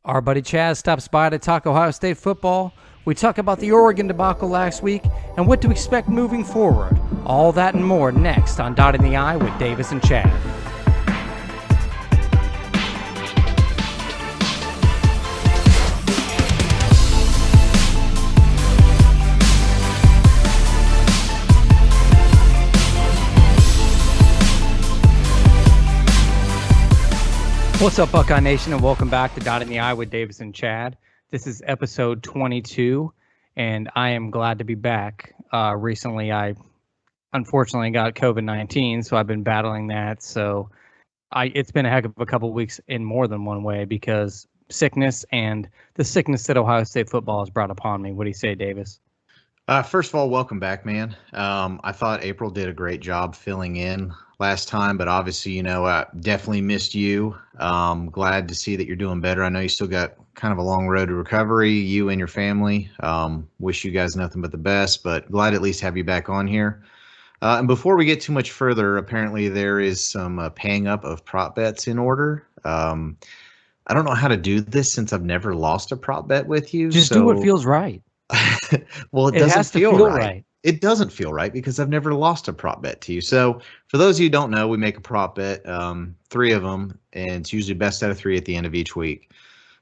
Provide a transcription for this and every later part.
Our buddy Chaz stops by to talk Ohio State football. We talk about the Oregon debacle last week and what to expect moving forward. All that and more next on Dotting the I with Davis and Chad. What's up, Buckeye Nation, and welcome back to Dotting the I with Davis and Chad. This is episode 22, and I am glad to be back. Recently, I unfortunately got COVID-19, so I've been battling that. So it's been a heck of a couple of weeks in more than one way because sickness and the sickness that Ohio State football has brought upon me. What do you say, Davis? First of all, welcome back, man. I thought April did a great job filling in last time, but obviously, I definitely missed you. Glad to see that you're doing better. I know you still got kind of a long road to recovery, you and your family. Wish you guys nothing but the best, but glad at least have you back on here. And before we get too much further, apparently there is some paying up of prop bets in order. I don't know how to do this since I've never lost a prop bet with you. Just do what feels right. Well, it doesn't feel right. It doesn't feel right because I've never lost a prop bet to you. So for those of you who don't know, we make a prop bet, 3 of them, and it's usually best out of 3 at the end of each week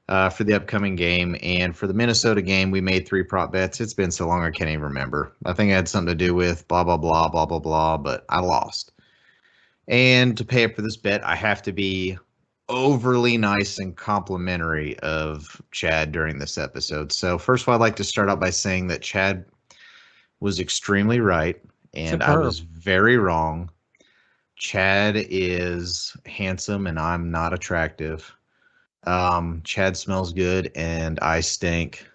for the upcoming game. And for the Minnesota game, we made 3 prop bets. It's been so long I can't even remember. I think it had something to do with blah, blah, blah, blah, blah, blah, but I lost. And to pay up for this bet, I have to be overly nice and complimentary of Chad during this episode. So first of all, I'd like to start out by saying that Chad was extremely right and I was very wrong. Chad is handsome and I'm not attractive. Chad smells good and I stink.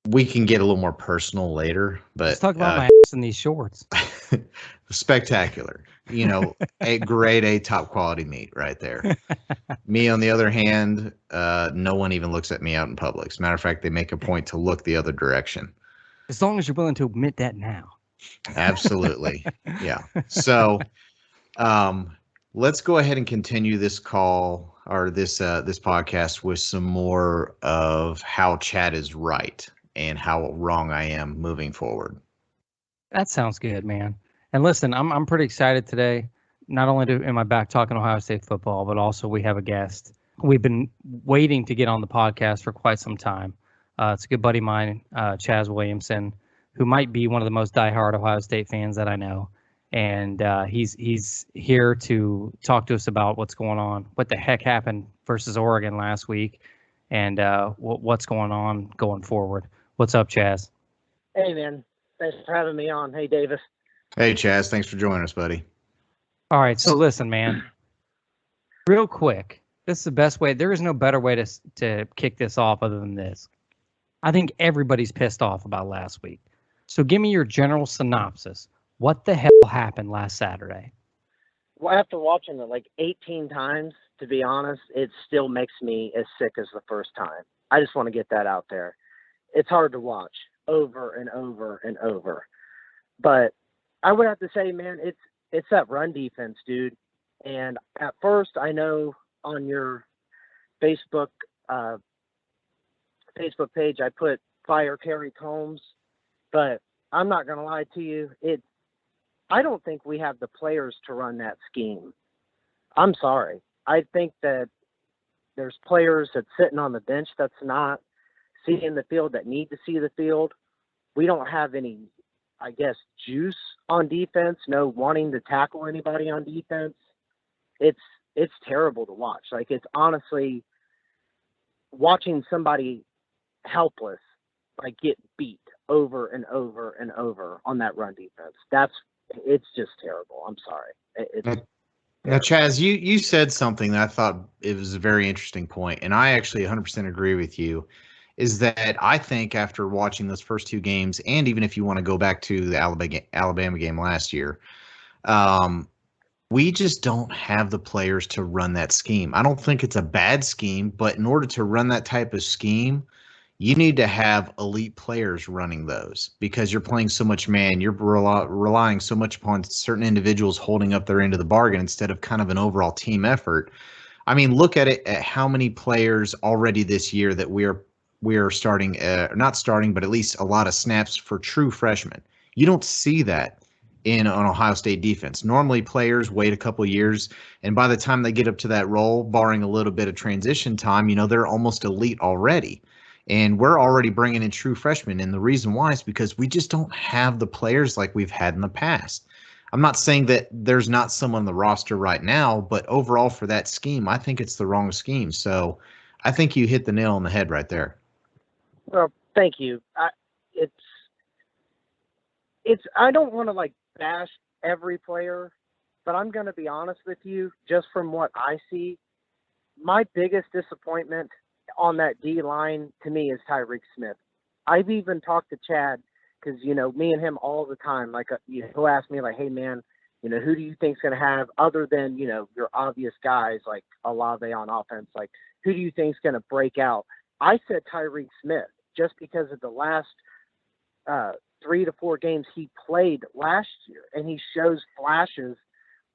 We can get a little more personal later, but let's talk about my ass in these shorts. Spectacular. A grade A top quality meat right there. Me, on the other hand, no one even looks at me out in public. As a matter of fact, they make a point to look the other direction. As long as you're willing to admit that now. Absolutely. Yeah. So let's go ahead and continue this call or this podcast with some more of how Chad is right and how wrong I am moving forward. That sounds good, man. And listen, I'm pretty excited today. Not only am I back talking Ohio State football, but also we have a guest. We've been waiting to get on the podcast for quite some time. It's a good buddy of mine, Chaz Williamson, who might be one of the most diehard Ohio State fans that I know. And he's here to talk to us about what's going on, what the heck happened versus Oregon last week, and what's going on going forward. What's up, Chaz? Hey, man. Thanks for having me on. Hey, Davis. Hey, Chaz. Thanks for joining us, buddy. All right. So listen, man, real quick, this is the best way. There is no better way to kick this off other than this. I think everybody's pissed off about last week. So give me your general synopsis. What the hell happened last Saturday? Well, after watching it like 18 times, to be honest, it still makes me as sick as the first time. I just want to get that out there. It's hard to watch over and over and over. But I would have to say, man, it's that run defense, dude. And at first, I know on your Facebook page, I put fire Kerry Combs, but I'm not going to lie to you. I don't think we have the players to run that scheme. I'm sorry. I think that there's players that's sitting on the bench that's not seeing the field, that need to see the field. We don't have any, I guess, juice on defense, no wanting to tackle anybody on defense. It's terrible to watch. Like, it's honestly watching somebody helpless, like, get beat over and over and over on that run defense. It's just terrible. I'm sorry. Now, Chaz, you said something that I thought it was a very interesting point, and I actually 100% agree with you, is that I think after watching those first 2 games, and even if you want to go back to the Alabama game last year, we just don't have the players to run that scheme. I don't think it's a bad scheme, but in order to run that type of scheme, you need to have elite players running those because you're playing so much man. You're relying so much upon certain individuals holding up their end of the bargain instead of kind of an overall team effort. I mean, look at it at how many players already this year that we're starting, not starting, but at least a lot of snaps for true freshmen. You don't see that in an Ohio State defense. Normally, players wait a couple of years, and by the time they get up to that role, barring a little bit of transition time, they're almost elite already. And we're already bringing in true freshmen, and the reason why is because we just don't have the players like we've had in the past. I'm not saying that there's not someone on the roster right now, but overall for that scheme, I think it's the wrong scheme. So I think you hit the nail on the head right there. Well, thank you. I don't want to bash every player, but I'm going to be honest with you, just from what I see, my biggest disappointment on that D line to me is Tyreek Smith. I've even talked to Chad because, me and him all the time, he'll ask me hey man, who do you think's going to have other than, your obvious guys like Olave on offense, who do you think's going to break out? I said Tyreek Smith just because of the last 3 to 4 games he played last year, and he shows flashes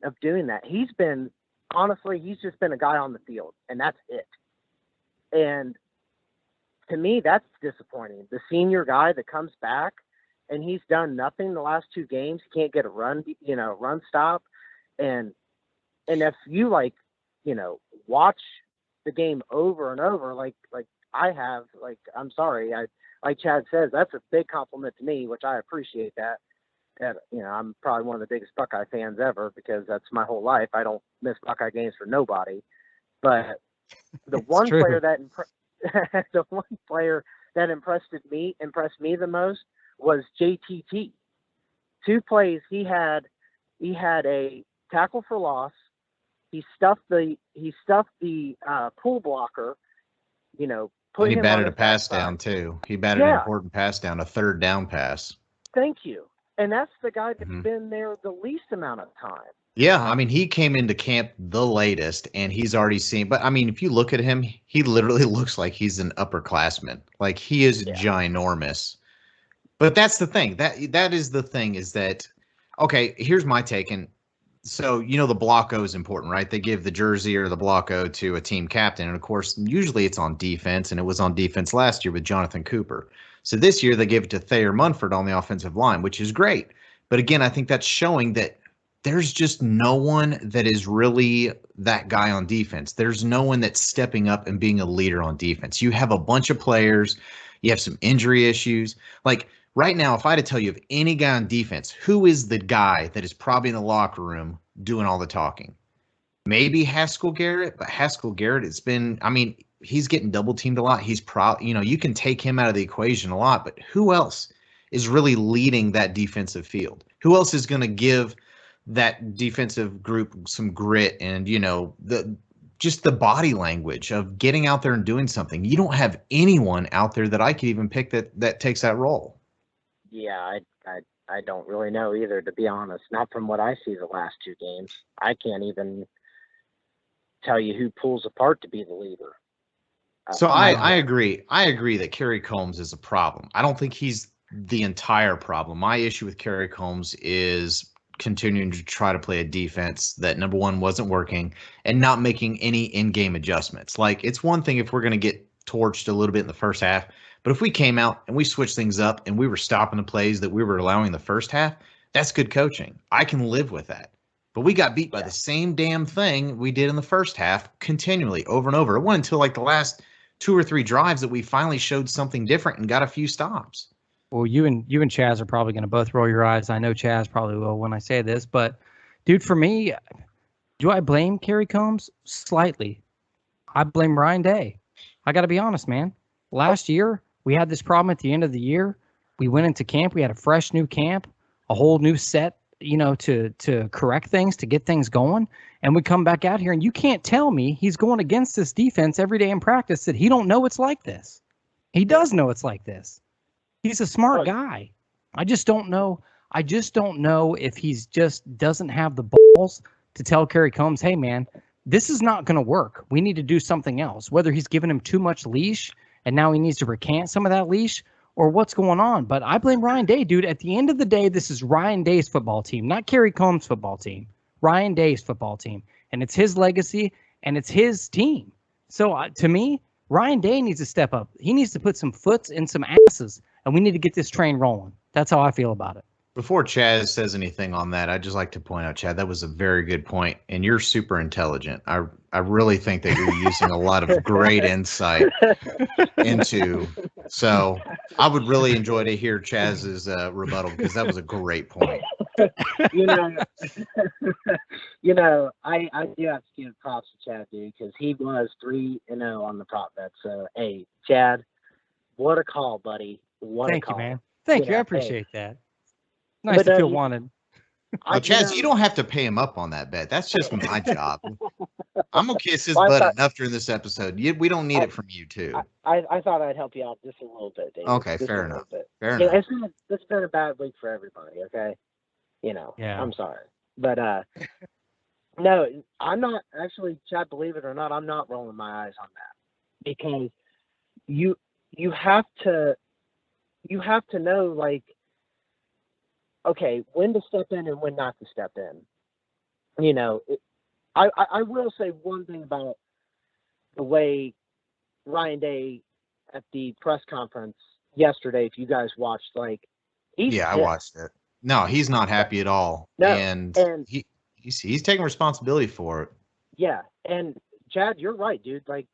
of doing that. He's just been a guy on the field, and that's it. And to me, that's disappointing. The senior guy that comes back and he's done nothing the last 2 games. He can't get a run stop. And if you watch the game over and over, like I have, I'm sorry. Like Chad says, that's a big compliment to me, which I appreciate that. I'm probably one of the biggest Buckeye fans ever because that's my whole life. I don't miss Buckeye games for nobody. But the one player that impressed me the most was JTT. 2 plays he had a tackle for loss. He stuffed the pull blocker. He batted a pass down too. He batted an important pass down, a 3rd down pass. Thank you. And that's the guy that's been there the least amount of time. Yeah, I mean, he came into camp the latest, and he's already seen. But I mean, if you look at him, he literally looks like he's an upperclassman. He is ginormous. But that's the thing. That is the thing is that, okay, here's my take. And so, the Blocko is important, right? They give the jersey or the Blocko to a team captain. And of course, usually it's on defense, and it was on defense last year with Jonathan Cooper. So this year they gave it to Thayer Munford on the offensive line, which is great. But again, I think that's showing that there's just no one that is really that guy on defense. There's no one that's stepping up and being a leader on defense. You have a bunch of players. You have some injury issues. Right now, if I had to tell you of any guy on defense, who is the guy that is probably in the locker room doing all the talking? Maybe Haskell Garrett, but Haskell Garrett has been, he's getting double teamed a lot. He's you can take him out of the equation a lot, but who else is really leading that defensive field? Who else is going to give that defensive group some grit and, just the body language of getting out there and doing something? You don't have anyone out there that I could even pick that takes that role. Yeah, I don't really know either, to be honest. Not from what I see the last 2 games. I can't even tell you who pulls apart to be the leader. So I agree. I agree that Kerry Combs is a problem. I don't think he's the entire problem. My issue with Kerry Combs is continuing to try to play a defense that, number one, wasn't working and not making any in-game adjustments. It's one thing if we're going to get torched a little bit in the first half, but if we came out and we switched things up and we were stopping the plays that we were allowing in the first half, that's good coaching. I can live with that. But we got beat by the same damn thing we did in the first half continually over and over. It wasn't until the last 2 or 3 drives that we finally showed something different and got a few stops. Well, you and Chaz are probably going to both roll your eyes. I know Chaz probably will when I say this, but dude, for me, do I blame Kerry Combs? Slightly. I blame Ryan Day. I got to be honest, man. Last year, we had this problem at the end of the year. We went into camp. We had a fresh new camp, a whole new set, to correct things, to get things going. And we come back out here, and you can't tell me he's going against this defense every day in practice that he don't know it's like this. He does know it's like this. He's a smart guy. I just don't know if he's just doesn't have the balls to tell Kerry Combs, hey, man, this is not going to work. We need to do something else. Whether he's given him too much leash and now he needs to recant some of that leash or what's going on. But I blame Ryan Day, dude. At the end of the day, this is Ryan Day's football team, not Kerry Combs' football team. Ryan Day's football team. And it's his legacy. and it's his team. So to me, Ryan Day needs to step up. He needs to put some foots in some asses, and we need to get this train rolling. That's how I feel about it. Before Chaz says anything on that, I'd just like to point out, Chad, that was a very good point, and you're super intelligent. I really think that you're using a lot of great insight into. So I would really enjoy to hear Chaz's rebuttal, because that was a great point. you know, you know, I do have to give props to Chad, dude, because he was 3-0 on the prop bet. So, hey, Chad, what a call, buddy. Thank you, man. Thank you. I appreciate that. Nice to feel wanted. Chaz, you don't have to pay him up on that bet. That's just my job. I'm gonna kiss his butt enough during this episode. We don't need it from you too. I thought I'd help you out just a little bit, David. Okay, fair enough. Fair enough. It's been a bad week for everybody. Okay, Yeah. I'm sorry, but no, I'm not actually, Chad. Believe it or not, I'm not rolling my eyes on that, because you have to know, like, okay, when to step in and when not to step in. I will say one thing about the way Ryan Day at the press conference yesterday, if you guys watched, like, I watched it. No, he's not happy at all. No, and he's taking responsibility for it. Yeah, and Chad, you're right, dude. Like,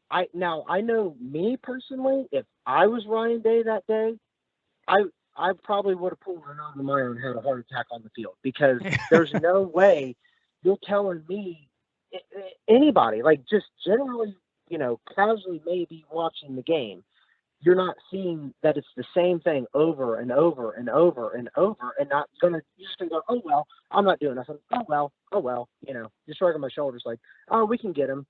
I know me personally, if I was Ryan Day that day, I probably would have pulled an Meyer and had a heart attack on the field, because there's no way you're telling me, anybody, like, just generally, casually maybe watching the game, you're not seeing that it's the same thing over and over and over and over, and you're just gonna go, oh well, I'm not doing nothing. Oh well, just shrugging my shoulders, like, oh, we can get him,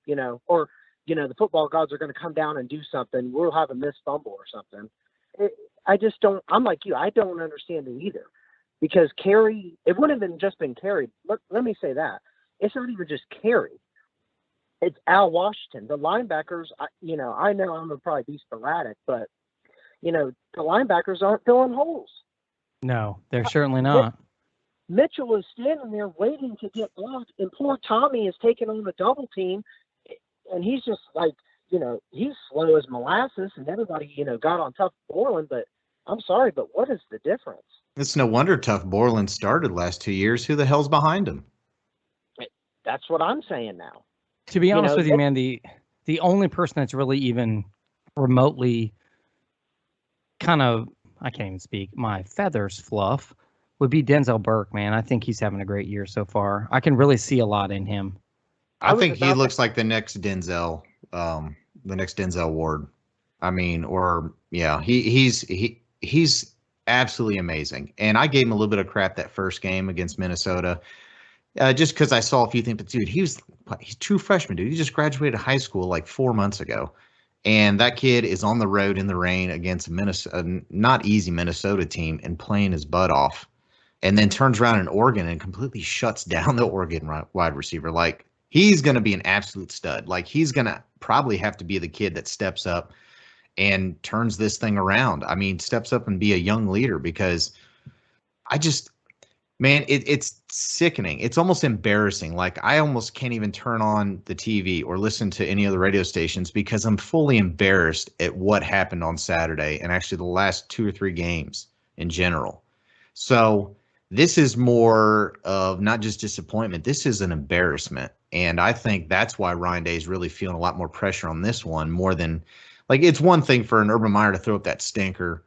or the football gods are gonna come down and do something. We'll have a missed fumble or something. I just don't. I'm like you. I don't understand it either, because Carey. It wouldn't have just been Carey. Let me say that it's not even just Carey. It's Al Washington. The linebackers. I know I'm gonna probably be sporadic, but the linebackers aren't filling holes. No, they're certainly not. Mitchell is standing there waiting to get blocked, and poor Tommy is taking on the double team, and he's just like, he's slow as molasses, and everybody, got on Tough Borland, but I'm sorry, but what is the difference? It's no wonder Tough Borland started last 2 years. Who the hell's behind him? That's what I'm saying now. To be honest with you, man, the only person that's really even remotely kind of, I can't even speak, my feathers fluff, would be Denzel Burke, man. I think he's having a great year so far. I can really see a lot in him. I think he looks like the next Denzel Ward. I mean, he's absolutely amazing. And I gave him a little bit of crap that first game against Minnesota, just because I saw a few things. But dude, he's true freshman, dude. He just graduated high school like 4 months ago, and that kid is on the road in the rain against a not easy Minnesota team and playing his butt off, and then turns around in Oregon and completely shuts down the Oregon wide receiver. Like, he's going to be an absolute stud. Like, he's going to probably have to be the kid that steps up and turns this thing around. I mean, steps up and be a young leader, because it's sickening. It's almost embarrassing. Like, I almost can't even turn on the TV or listen to any of the radio stations, because I'm fully embarrassed at what happened on Saturday, and actually the last 2 or 3 games in general. So this is more of not just disappointment. This is an embarrassment. And I think that's why Ryan Day is really feeling a lot more pressure on this one, more than, like, it's one thing for an Urban Meyer to throw up that stinker,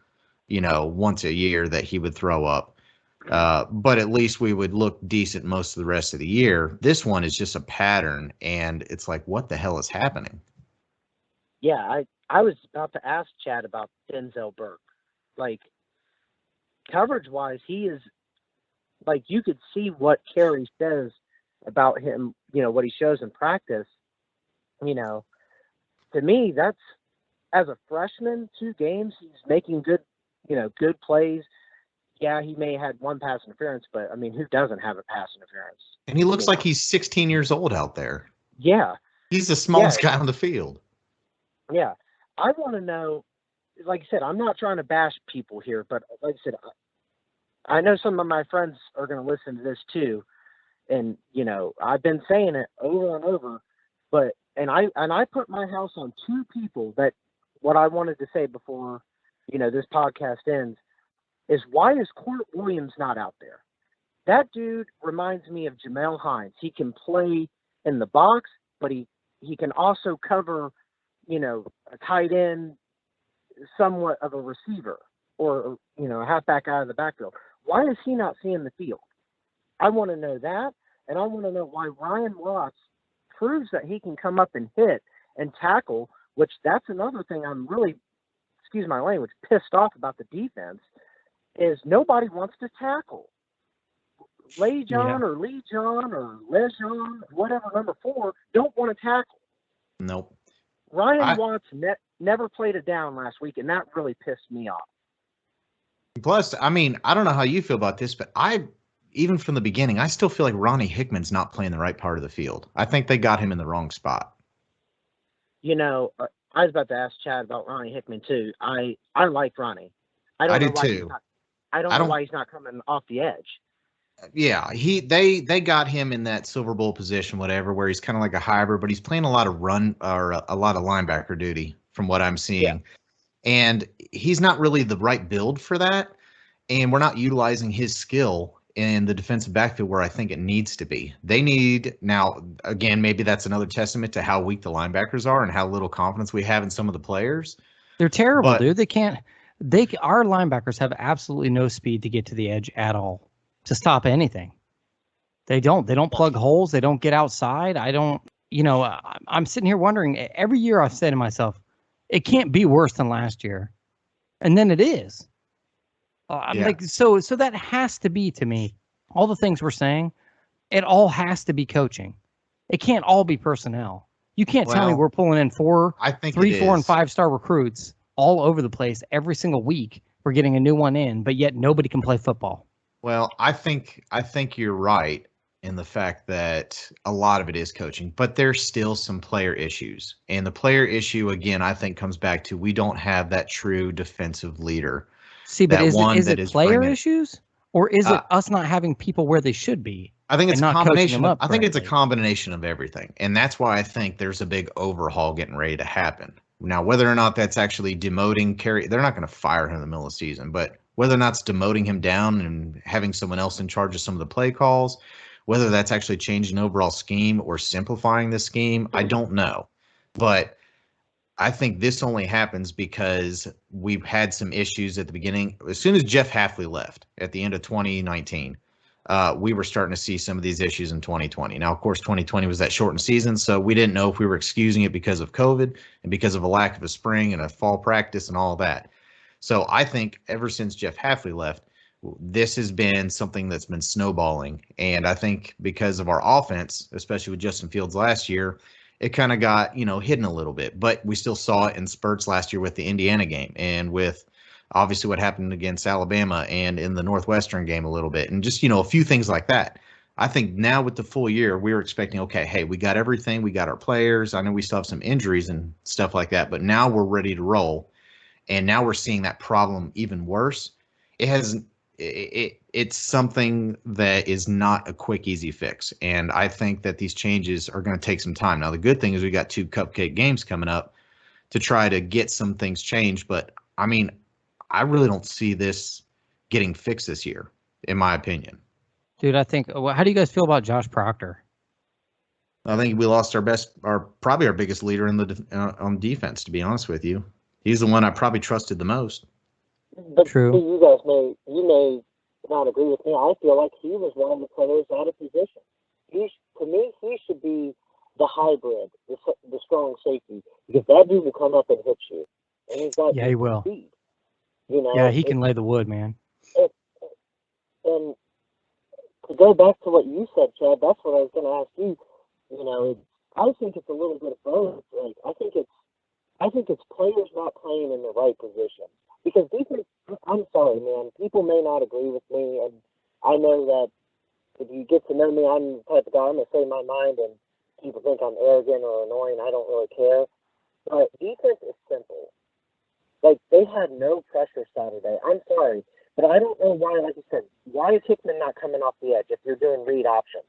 once a year that he would throw up. But at least we would look decent most of the rest of the year. This one is just a pattern, and it's like, what the hell is happening? Yeah, I was about to ask Chad about Denzel Burke. Like, coverage-wise, he is, like, you could see what Carey says about him, what he shows in practice. To me, that's, as a freshman, 2 games, he's making good plays. Yeah, he may have had 1 pass interference, but, I mean, who doesn't have a pass interference? And he looks like he's 16 years old out there. Yeah. He's the smallest guy on the field. Yeah. I want to know, like I said, I'm not trying to bash people here, but like I said, I know some of my friends are going to listen to this too. And, I've been saying it over and over. But and I put my house on two people that what I wanted to say before, this podcast ends is why is Court Williams not out there? That dude reminds me of Jamel Hines. He can play in the box, but he can also cover, a tight end, somewhat of a receiver, or a halfback out of the backfield. Why is he not seeing the field? I want to know that, and I want to know why Ryan Watts proves that he can come up and hit and tackle, which that's another thing I'm really, excuse my language, pissed off about the defense, is nobody wants to tackle. Lejon or Lejon or Lejon, whatever, number 4, don't want to tackle. Nope. Ryan Watts never played a down last week, and that really pissed me off. Plus, I mean, I don't know how you feel about this, but even from the beginning, I still feel like Ronnie Hickman's not playing the right part of the field. I think they got him in the wrong spot. I was about to ask Chad about Ronnie Hickman too. I like Ronnie. I don't know why he's not coming off the edge. Yeah, they got him in that Silver Bowl position, whatever, where he's kind of like a hybrid, but he's playing a lot of run or a lot of linebacker duty from what I'm seeing. Yeah. And he's not really the right build for that. And we're not utilizing his skill in the defensive backfield where I think it needs to be. They need, now, again, maybe that's another testament to how weak the linebackers are and how little confidence we have in some of the players. They're terrible, dude. Our linebackers have absolutely no speed to get to the edge at all to stop anything. They don't plug holes. They don't get outside. I'm sitting here wondering, every year I've said to myself, it can't be worse than last year. And then it is. So that has to be, to me, all the things we're saying, it all has to be coaching. It can't all be personnel. You can't tell me we're pulling in 3, 4, and 5-star recruits all over the place every single week. We're getting a new one in, but yet nobody can play football. Well, I think you're right in the fact that a lot of it is coaching, but there's still some player issues. And the player issue, again, I think comes back to we don't have that true defensive leader. See, but is it player issues, or is it us not having people where they should be? I think it's a combination. I think it's a combination of everything, and that's why I think there's a big overhaul getting ready to happen. Now, whether or not that's actually demoting Kerry, they're not going to fire him in the middle of the season, but whether or not it's demoting him down and having someone else in charge of some of the play calls, whether that's actually changing overall scheme or simplifying the scheme, I don't know, but I think this only happens because we've had some issues at the beginning. As soon as Jeff Hafley left at the end of 2019, we were starting to see some of these issues in 2020. Now, of course, 2020 was that shortened season, so we didn't know if we were excusing it because of COVID and because of a lack of a spring and a fall practice and all of that. So I think ever since Jeff Hafley left, this has been something that's been snowballing. And I think because of our offense, especially with Justin Fields last year, it kind of got, hidden a little bit, but we still saw it in spurts last year with the Indiana game and with obviously what happened against Alabama and in the Northwestern game a little bit and just, a few things like that. I think now with the full year, we were expecting, okay, hey, we got everything. We got our players. I know we still have some injuries and stuff like that, but now we're ready to roll. And now we're seeing that problem even worse. It's something that is not a quick, easy fix. And I think that these changes are going to take some time. Now, the good thing is we got 2 cupcake games coming up to try to get some things changed. But, I mean, I really don't see this getting fixed this year, in my opinion. Dude, how do you guys feel about Josh Proctor? I think we lost probably our biggest leader on defense, to be honest with you. He's the one I probably trusted the most. But True. You may not agree with me. I feel like he was one of the players out of position. To me, he should be the hybrid, the strong safety, because that dude will come up and hit you. And he's got he will. Speed, he can lay the wood, man. And to go back to what you said, Chad, that's what I was going to ask you. I think it's a little bit of both. Like, I think it's players not playing in the right position. Because defense, I'm sorry, man, people may not agree with me, and I know that if you get to know me, I'm the type of guy, I'm going to say my mind, and people think I'm arrogant or annoying. I don't really care. But defense is simple. Like, they had no pressure Saturday. I'm sorry, but I don't know why, like you said, why is Hickman not coming off the edge if you're doing read option?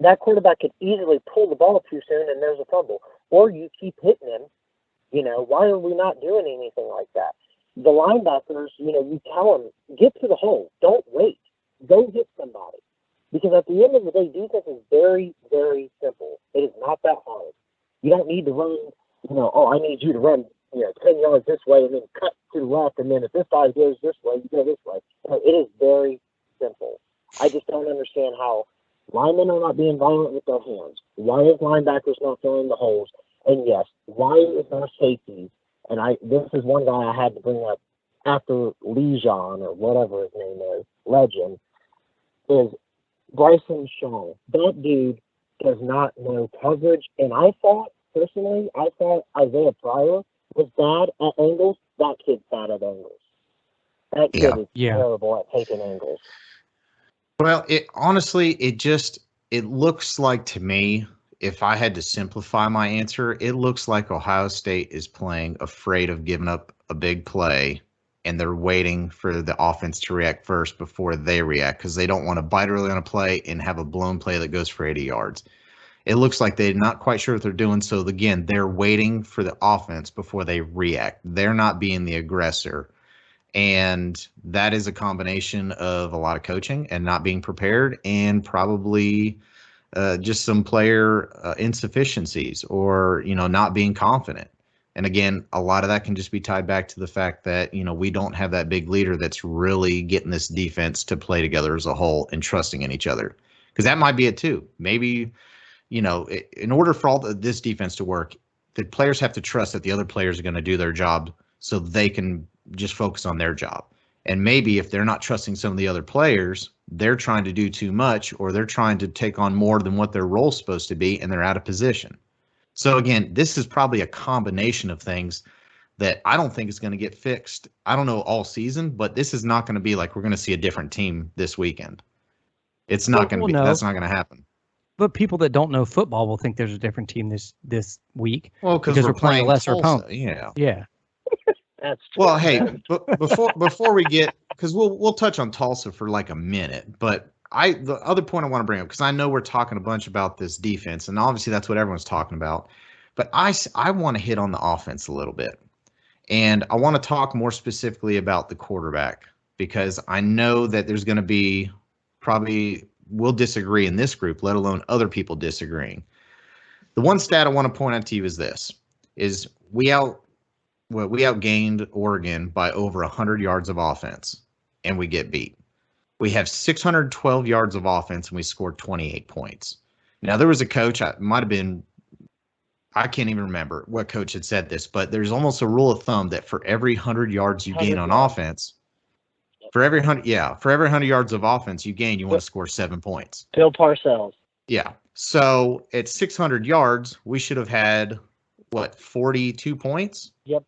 that quarterback could easily pull the ball too soon and there's a fumble. Or you keep hitting him. Why are we not doing anything like that? The linebackers, you tell them, get to the hole. Don't wait. Go hit somebody. Because at the end of the day, defense is very, very simple. It is not that hard. You don't need to run, I need you to run, 10 yards this way and then cut to the left. And then if this guy goes this way, you go this way. It is very simple. I just don't understand how linemen are not being violent with their hands. Why is linebackers not filling the holes? And yes, why is our safety? And this is one guy I had to bring up after Lejean or whatever his name is, Legend, is Bryson Shaw. That dude does not know coverage. And I thought Isaiah Pryor was bad at angles. That kid's bad at angles. That kid is terrible at taking angles. Well, it looks like to me, if I had to simplify my answer, it looks like Ohio State is playing afraid of giving up a big play, and they're waiting for the offense to react first before they react because they don't want to bite early on a play and have a blown play that goes for 80 yards. It looks like they're not quite sure what they're doing, so again, they're waiting for the offense before they react. They're not being the aggressor, and that is a combination of a lot of coaching and not being prepared and probably – just some player insufficiencies or, not being confident. And again, a lot of that can just be tied back to the fact that, we don't have that big leader that's really getting this defense to play together as a whole and trusting in each other. Because that might be it too. Maybe, in order for this defense to work, the players have to trust that the other players are going to do their job so they can just focus on their job. And maybe if they're not trusting some of the other players, they're trying to do too much or they're trying to take on more than what their role's supposed to be, and they're out of position. So again, this is probably a combination of things that I don't think is going to get fixed. I don't know all season, but this is not going to be like we're going to see a different team this weekend. It's not going to be. No. That's not going to happen. But people that don't know football will think there's a different team this week. Well, because we're playing a lesser opponent. Yeah. That's well, hey, before we get, because we'll touch on Tulsa for like a minute, but the other point I want to bring up, because I know we're talking a bunch about this defense, and obviously that's what everyone's talking about, but I want to hit on the offense a little bit, and I want to talk more specifically about the quarterback, because I know that there's going to be probably we'll disagree in this group, let alone other people disagreeing. The one stat I want to point out to you is this: is we outgained Oregon by over 100 yards of offense, and we get beat. We have 612 yards of offense, and we scored 28 points. Now, there was a coach, I can't even remember what coach had said this, but there's almost a rule of thumb that for every 100 yards you gain on offense, for every 100 yards of offense you gain, you want to score 7 points. Bill Parcells. Yeah. So at 600 yards, we should have had, 42 points? Yep.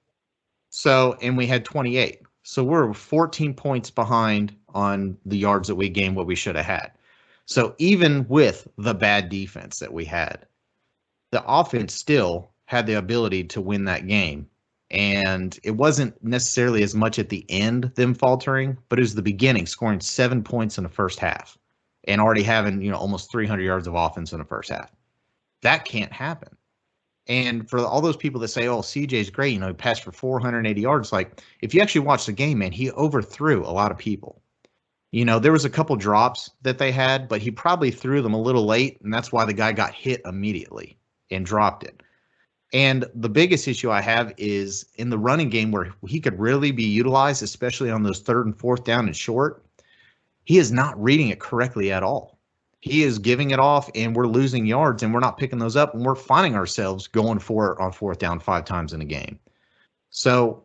So, and we had 28. So we're 14 points behind on the yards that we gained what we should have had. So even with the bad defense that we had, the offense still had the ability to win that game. And it wasn't necessarily as much at the end, them faltering, but it was the beginning, scoring 7 points in the first half and already having, almost 300 yards of offense in the first half. That can't happen. And for all those people that say, oh, CJ's great, he passed for 480 yards. Like, if you actually watch the game, man, he overthrew a lot of people. There was a couple drops that they had, but he probably threw them a little late, and that's why the guy got hit immediately and dropped it. And the biggest issue I have is in the running game where he could really be utilized, especially on those 3rd and 4th down and short, he is not reading it correctly at all. He is giving it off, and we're losing yards, and we're not picking those up, and we're finding ourselves going for it on 4th down 5 times in a game. So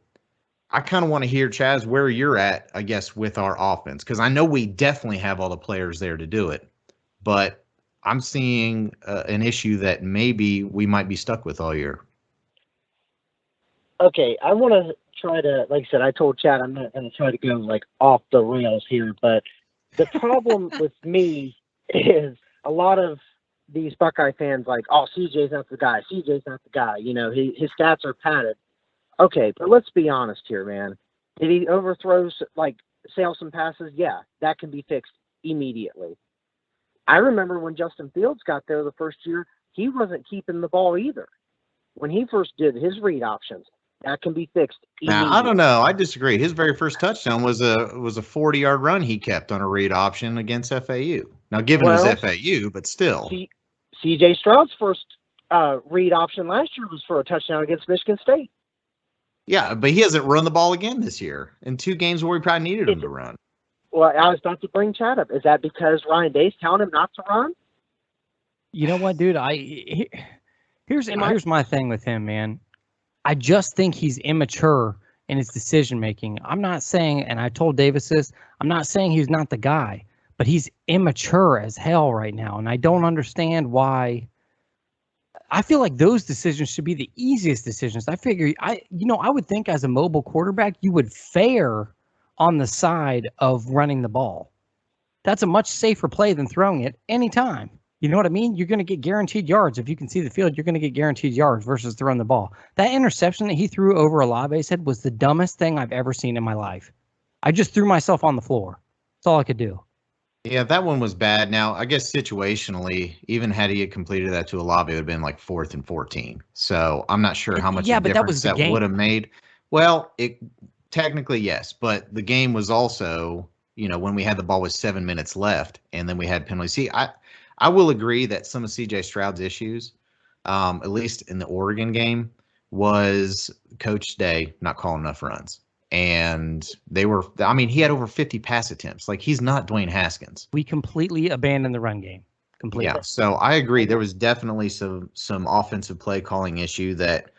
I kind of want to hear, Chaz, where you're at, I guess, with our offense, because I know we definitely have all the players there to do it, but I'm seeing an issue that maybe we might be stuck with all year. Okay, I want to try to, like I said, I told Chad I'm not going to try to go off the rails here, but the problem with me is a lot of these Buckeye fans oh, CJ's not the guy. CJ's not the guy. His stats are padded. Okay, but let's be honest here, man. Did he overthrow, sail some passes? Yeah, that can be fixed immediately. I remember when Justin Fields got there the first year, he wasn't keeping the ball either. When he first did his read options, that can be fixed Now, I don't know. I disagree. His very first touchdown was a 40-yard run he kept on a read option against FAU. Now, given it was FAU, but still. C.J. Stroud's first read option last year was for a touchdown against Michigan State. Yeah, but he hasn't run the ball again this year in 2 games where we probably needed him to run. Well, I was about to bring Chad up. Is that because Ryan Day's telling him not to run? You know what, dude? Here's my thing with him, man. I just think he's immature in his decision making. I'm not saying, and I told Davis this, I'm not saying he's not the guy, but he's immature as hell right now, and I don't understand why. I feel like those decisions should be the easiest decisions. I figure, I would think as a mobile quarterback, you would fare on the side of running the ball. That's a much safer play than throwing it anytime. You know what I mean? You're going to get guaranteed yards. If you can see the field, you're going to get guaranteed yards versus throwing the ball. That interception that he threw over Olave's head was the dumbest thing I've ever seen in my life. I just threw myself on the floor. That's all I could do. Yeah, that one was bad. Now, I guess situationally, even had he completed that to Olave, it would have been like 4th and 14. So I'm not sure how much difference that would have made. Well, it technically, yes. But the game was also, when we had the ball with 7 minutes left and then we had penalties. See, I will agree that some of C.J. Stroud's issues, at least in the Oregon game, was Coach Day not calling enough runs. And he had over 50 pass attempts. Like, he's not Dwayne Haskins. We completely abandoned the run game. Completely. Yeah, so I agree. There was definitely some offensive play calling issue that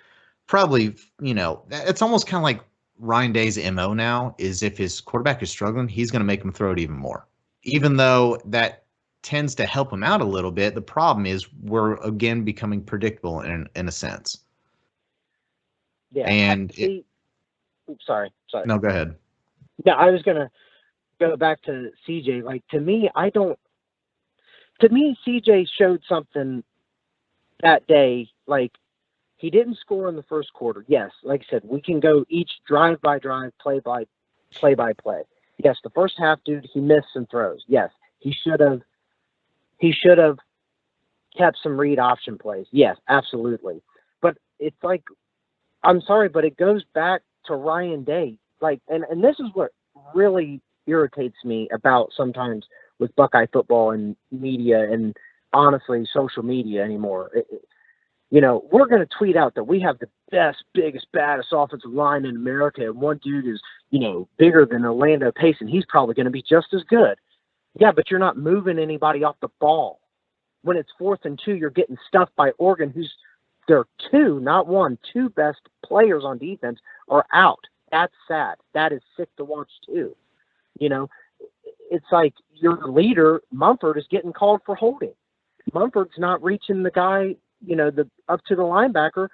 probably, it's almost kind of like Ryan Day's MO now is if his quarterback is struggling, he's going to make him throw it even more. Even though that tends to help him out a little bit, the problem is we're, again, becoming predictable in a sense. Yeah. And Sorry. No, go ahead. No, I was going to go back to CJ. Like, to me, CJ showed something that day. Like, he didn't score in the first quarter. Yes, like I said, we can go each drive by drive, play by play. Yes, the first half, dude, he missed some throws. Yes, he should have kept some read option plays. Yes, absolutely. But it's like, I'm sorry, but it goes back to Ryan Day. Like, and this is what really irritates me about sometimes with Buckeye football and media and honestly social media anymore. We're going to tweet out that we have the best, biggest, baddest offensive line in America, and one dude is, bigger than Orlando Pace, and he's probably going to be just as good. Yeah, but you're not moving anybody off the ball. When it's 4th and 2, you're getting stuffed by Oregon, who's their 2, not 1, 2 best players on defense are out. That's sad. That is sick to watch too. It's like your leader, Mumford, is getting called for holding. Mumford's not reaching the guy, up to the linebacker,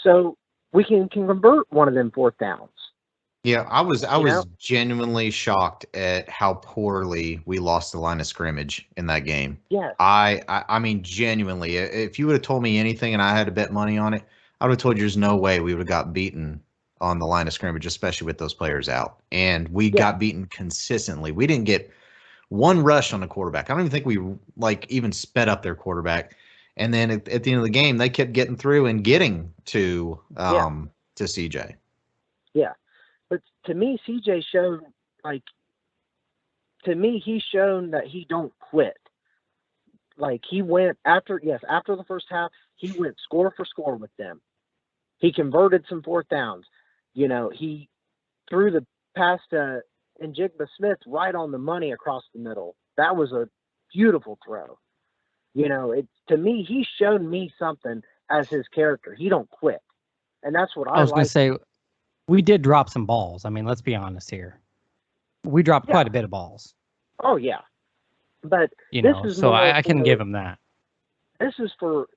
so we can convert one of them 4th downs. Yeah, I was genuinely shocked at how poorly we lost the line of scrimmage in that game. Yeah. I mean, genuinely, if you would have told me anything and I had to bet money on it, I would have told you there's no way we would have got beaten on the line of scrimmage, especially with those players out. And we got beaten consistently. We didn't get one rush on the quarterback. I don't even think we even sped up their quarterback. And then at the end of the game, they kept getting through and getting to CJ. Yeah. But to me, CJ showed, he's shown that he don't quit. Like, he went after the first half, he went score for score with them. He converted some 4th downs. He threw the pass to Njigba Smith right on the money across the middle. That was a beautiful throw. To me, he's shown me something as his character. He don't quit. And that's what I was going to say. We did drop some balls. I mean, let's be honest here. We dropped quite a bit of balls. Oh, yeah. But I can give him that. This is for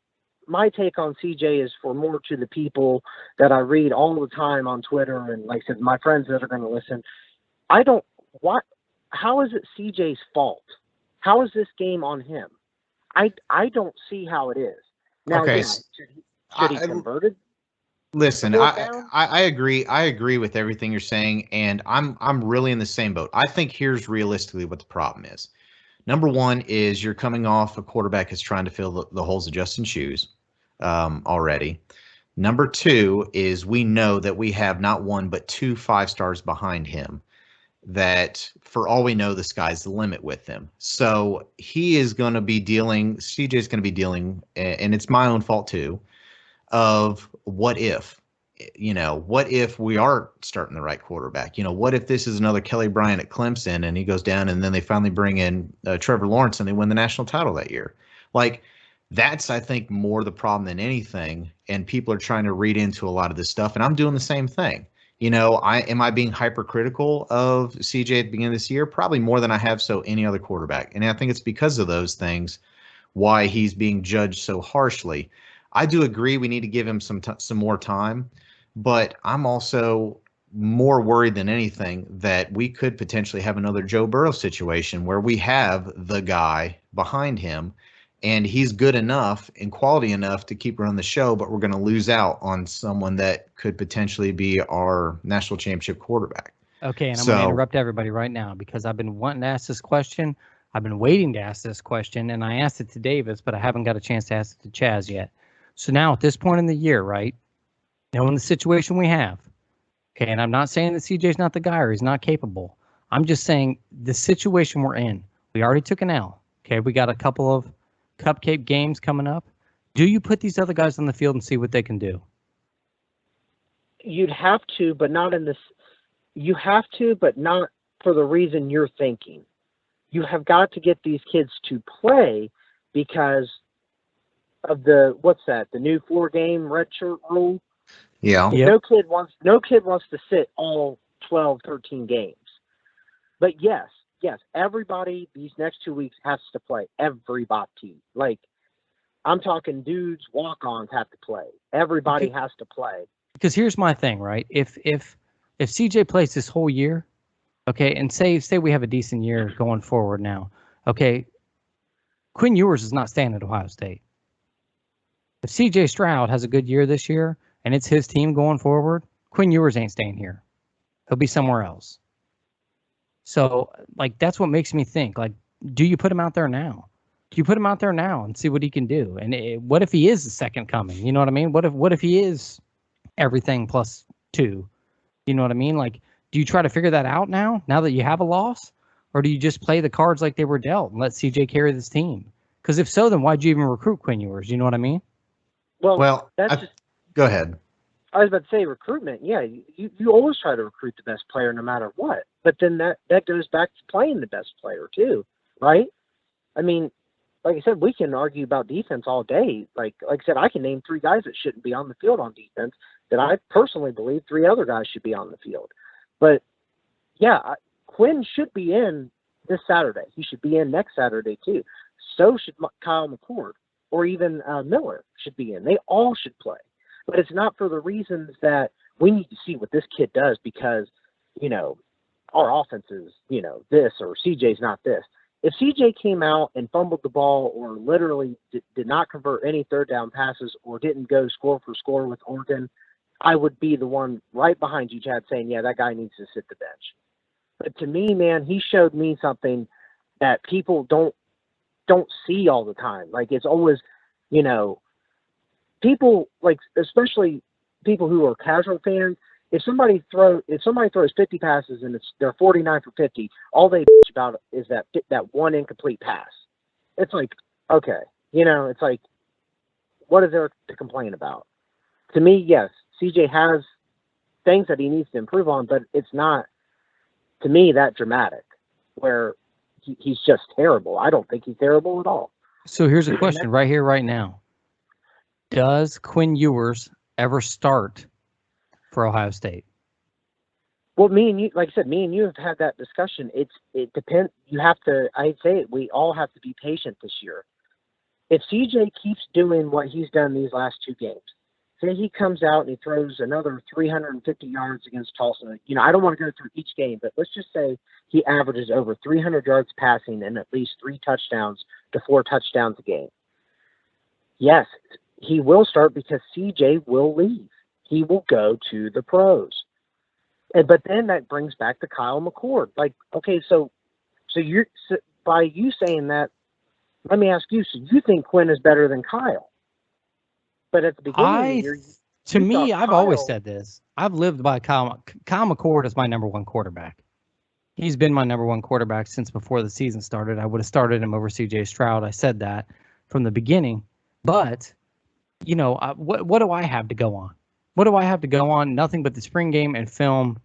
my take on CJ is for more to the people that I read all the time on Twitter and, like I said, my friends that are going to listen. How is it CJ's fault? How is this game on him? I don't see how it is. Now, okay. Should he converted? Listen, I agree. I agree with everything you're saying, and I'm really in the same boat. I think here's realistically what the problem is. Number one is you're coming off a quarterback that's trying to fill the holes of Justin's shoes already. Number two is we know that we have not one but 2 5-stars behind him that for all we know, the sky's the limit with them. So he is going to be dealing, CJ's going to be dealing, and it's my own fault too, of what if, what if we are starting the right quarterback? What if this is another Kelly Bryant at Clemson and he goes down and then they finally bring in Trevor Lawrence and they win the national title that year? Like, that's, I think, more the problem than anything. And people are trying to read into a lot of this stuff. And I'm doing the same thing. Am I being hypercritical of CJ at the beginning of this year? Probably more than I have so any other quarterback. And I think it's because of those things why he's being judged so harshly. I do agree we need to give him some more time, but I'm also more worried than anything that we could potentially have another Joe Burrow situation where we have the guy behind him and he's good enough and quality enough to keep running the show, but we're going to lose out on someone that could potentially be our national championship quarterback. Okay, and I'm going to interrupt everybody right now because I've been wanting to ask this question. I've been waiting to ask this question, and I asked it to Davis, but I haven't got a chance to ask it to Chaz yet. So now at this point in the year, right, knowing the situation we have, okay, and I'm not saying that CJ's not the guy or he's not capable. I'm just saying the situation we're in, we already took an L. Okay, we got a couple of cupcake games coming up. Do you put these other guys on the field and see what they can do? You'd have to, but not in this. You have to, but not for the reason you're thinking. You have got to get these kids to play because of the new 4-game redshirt rule. Yeah. Yep. No kid wants to sit all 12, 13 games. But yes, everybody these next 2 weeks has to play. Everybody. Like, I'm talking dudes, walk-ons have to play. Everybody has to play. Because here's my thing, right? If CJ plays this whole year, okay, and say we have a decent year going forward now, okay, Quinn Ewers is not staying at Ohio State. If CJ Stroud has a good year this year and it's his team going forward, Quinn Ewers ain't staying here. He'll be somewhere else. So, like, that's what makes me think, like, do you put him out there now? Do you put him out there now and see what he can do? And what if he is the second coming? You know what I mean? What if he is everything plus 2? You know what I mean? Like, do you try to figure that out now that you have a loss? Or do you just play the cards like they were dealt and let CJ carry this team? Because if so, then why'd you even recruit Quinn Ewers? You know what I mean? Well, go ahead. I was about to say recruitment. Yeah, you always try to recruit the best player no matter what. But then that goes back to playing the best player too, right? I mean, like I said, we can argue about defense all day. Like I said, I can name 3 guys that shouldn't be on the field on defense that I personally believe 3 other guys should be on the field. But yeah, Quinn should be in this Saturday. He should be in next Saturday too. So should Kyle McCord or even Miller should be in. They all should play. But it's not for the reasons that we need to see what this kid does because, our offense is, this or CJ's not this. If CJ came out and fumbled the ball or literally did not convert any third down passes or didn't go score for score with Oregon, I would be the one right behind you, Chad, saying, yeah, that guy needs to sit the bench. But to me, man, he showed me something that people don't see all the time. Like, it's always, people, like, especially people who are casual fans, if somebody throws 50 passes and they're 49 for 50, all they bitch about is that one incomplete pass. It's like, okay, it's like, what is there to complain about? To me, yes, CJ has things that he needs to improve on, but it's not, to me, that dramatic where he's just terrible. I don't think he's terrible at all. So here's a question right here, right now. Does Quinn Ewers ever start for Ohio State? Well, me and you have had that discussion. It depends. I'd say we all have to be patient this year. If CJ keeps doing what he's done these last 2 games, say he comes out and he throws another 350 yards against Tulsa. I don't want to go through each game, but let's just say he averages over 300 yards passing and at least 3 touchdowns to 4 touchdowns a game. Yes, he will start because CJ will leave. He will go to the pros. But then that brings back to Kyle McCord. Like, okay, so by you saying that, let me ask you, so you think Quinn is better than Kyle? But at the beginning of the year, to me, I've always said this. I've lived by Kyle. Kyle McCord is my number one quarterback. He's been my number one quarterback since before the season started. I would have started him over C.J. Stroud. I said that from the beginning. But, you know, what do I have to go on? What do I have to go on? Nothing but the spring game and film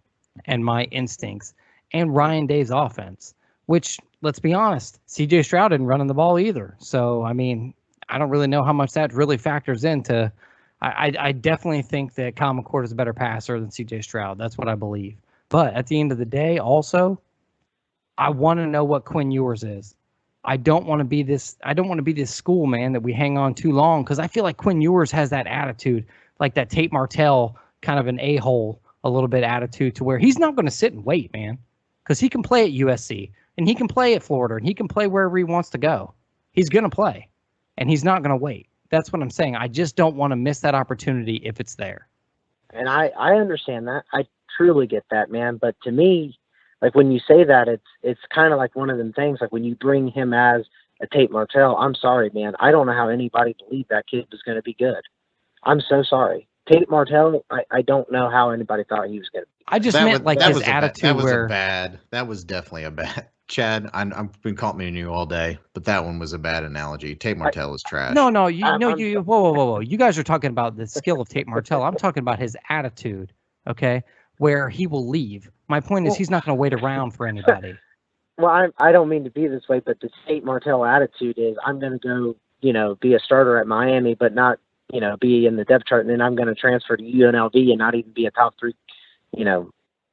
and my instincts and Ryan Day's offense, which, let's be honest, C.J. Stroud didn't run the ball either. So, I mean, I don't really know how much that really factors into. I definitely think that Kyle McCord is a better passer than C.J. Stroud. That's what I believe. But at the end of the day, also, I want to know what Quinn Ewers is. I don't want to be this school, man, that we hang on too long, because I feel like Quinn Ewers has that attitude, like that Tate Martell kind of an a-hole, a little bit attitude, to where he's not going to sit and wait, man, because he can play at USC and he can play at Florida and he can play wherever he wants to go. He's going to play, and he's not going to wait. That's what I'm saying. I just don't want to miss that opportunity if it's there. And I understand that. I truly get that, man. But to me, like when you say that, it's kind of like one of them things. Like when you bring him as a Tate Martell, I'm sorry, man. I don't know how anybody believed that kid was going to be good. I'm so sorry. Tate Martell, I don't know how anybody thought he was going to be. I just meant like his attitude. That was definitely a bad. Chad, I've been calling you all day, but that one was a bad analogy. Tate Martell is trash. No, whoa. You guys are talking about the skill of Tate Martell. I'm talking about his attitude, okay, where he will leave. My point is he's not going to wait around for anybody. Well, I don't mean to be this way, but the Tate Martell attitude is I'm going to go, be a starter at Miami, but not, be in the depth chart, and then I'm going to transfer to UNLV and not even be a top 3,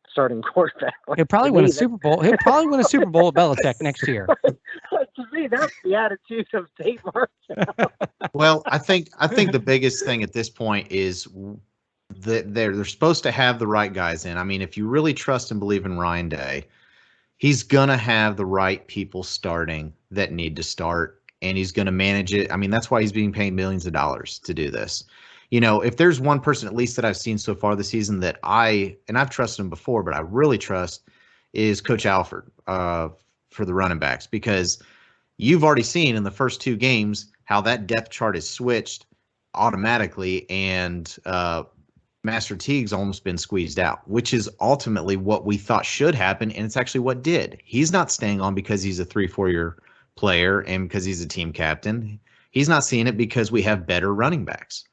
starting quarterback. He'll probably win a Super Bowl. He'll probably win a Super Bowl at Belichick next year. To me, that's the attitude of Tate Martell. Well, I think the biggest thing at this point is that they're supposed to have the right guys in. I mean, if you really trust and believe in Ryan Day, he's gonna have the right people starting that need to start, and he's gonna manage it. I mean, that's why he's being paid millions of dollars to do this. If there's one person at least that I've seen so far this season that I've trusted him before, but I really trust, is Coach Alford for the running backs, because you've already seen in the first 2 games how that depth chart is switched automatically, and Master Teague's almost been squeezed out, which is ultimately what we thought should happen, and it's actually what did. He's not staying on because he's a 3-4 year player and because he's a team captain. He's not seeing it because we have better running backs.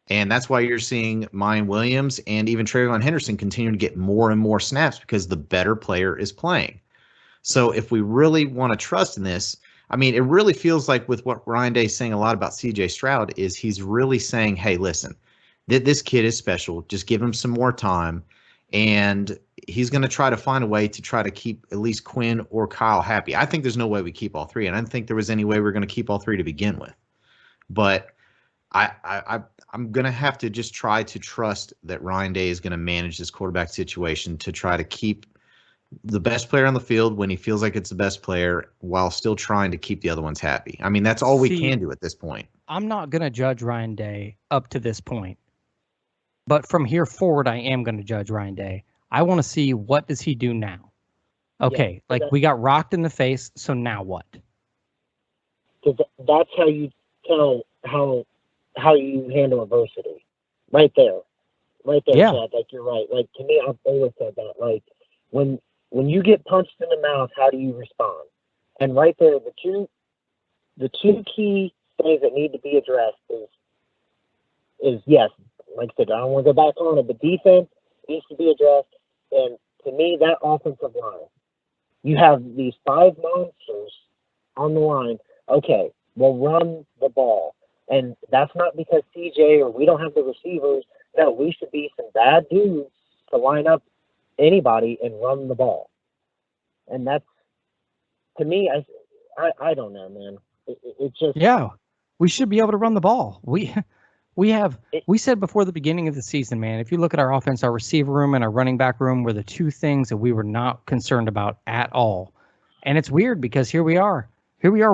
And that's why you're seeing Mayan Williams and even Trayvon Henderson continue to get more and more snaps, because the better player is playing. So if we really want to trust in this, I mean, it really feels like with what Ryan Day is saying a lot about C.J. Stroud is he's really saying, hey, listen, this kid is special. Just give him some more time. And he's going to try to find a way to try to keep at least Quinn or Kyle happy. I think there's no way we keep all 3. And I didn't think there was any way we're going to keep all 3 to begin with. But I'm going to have to just try to trust that Ryan Day is going to manage this quarterback situation to try to keep the best player on the field when he feels like it's the best player, while still trying to keep the other ones happy. I mean, that's all we can do at this point. I'm not going to judge Ryan Day up to this point. But from here forward, I am going to judge Ryan Day. I want to see, what does he do now? Okay, we got rocked in the face, so now what? That's how you tell how you handle adversity. Right there, yeah. Chad, like you're right. Like, to me, I've always said that. Like, when you get punched in the mouth, how do you respond? And right there, the two key things that need to be addressed is yes, like I said, I don't want to go back on it, but defense needs to be addressed. And to me, that offensive line, you have these 5 monsters on the line. Okay, we'll run the ball. And that's not because CJ or we don't have the receivers. No, we should be some bad dudes to line up anybody and run the ball. And that's, to me, I don't know, man. It just, yeah, we should be able to run the ball. We said before the beginning of the season, man, if you look at our offense, our receiver room and our running back room were the 2 things that we were not concerned about at all. And it's weird, because here we are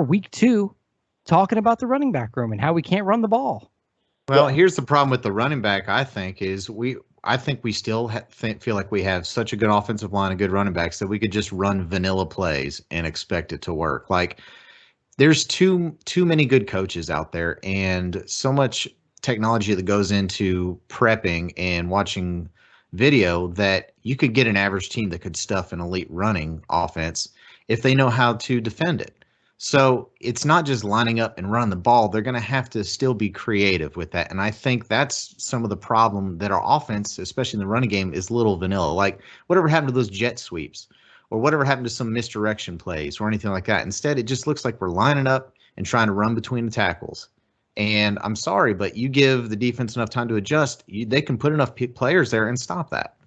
week 2 talking about the running back room and how we can't run the ball. Well, here's the problem with the running back, I think, is I think we still feel like we have such a good offensive line and good running backs that we could just run vanilla plays and expect it to work. Like, there's too many good coaches out there, and so much technology that goes into prepping and watching video that you could get an average team that could stuff an elite running offense if they know how to defend it. So it's not just lining up and run the ball. They're going to have to still be creative with that. And I think that's some of the problem, that our offense, especially in the running game, is little vanilla. Like, whatever happened to those jet sweeps, or whatever happened to some misdirection plays or anything like that. Instead, it just looks like we're lining up and trying to run between the tackles. And I'm sorry, but you give the defense enough time to adjust, they can put enough players there and stop that.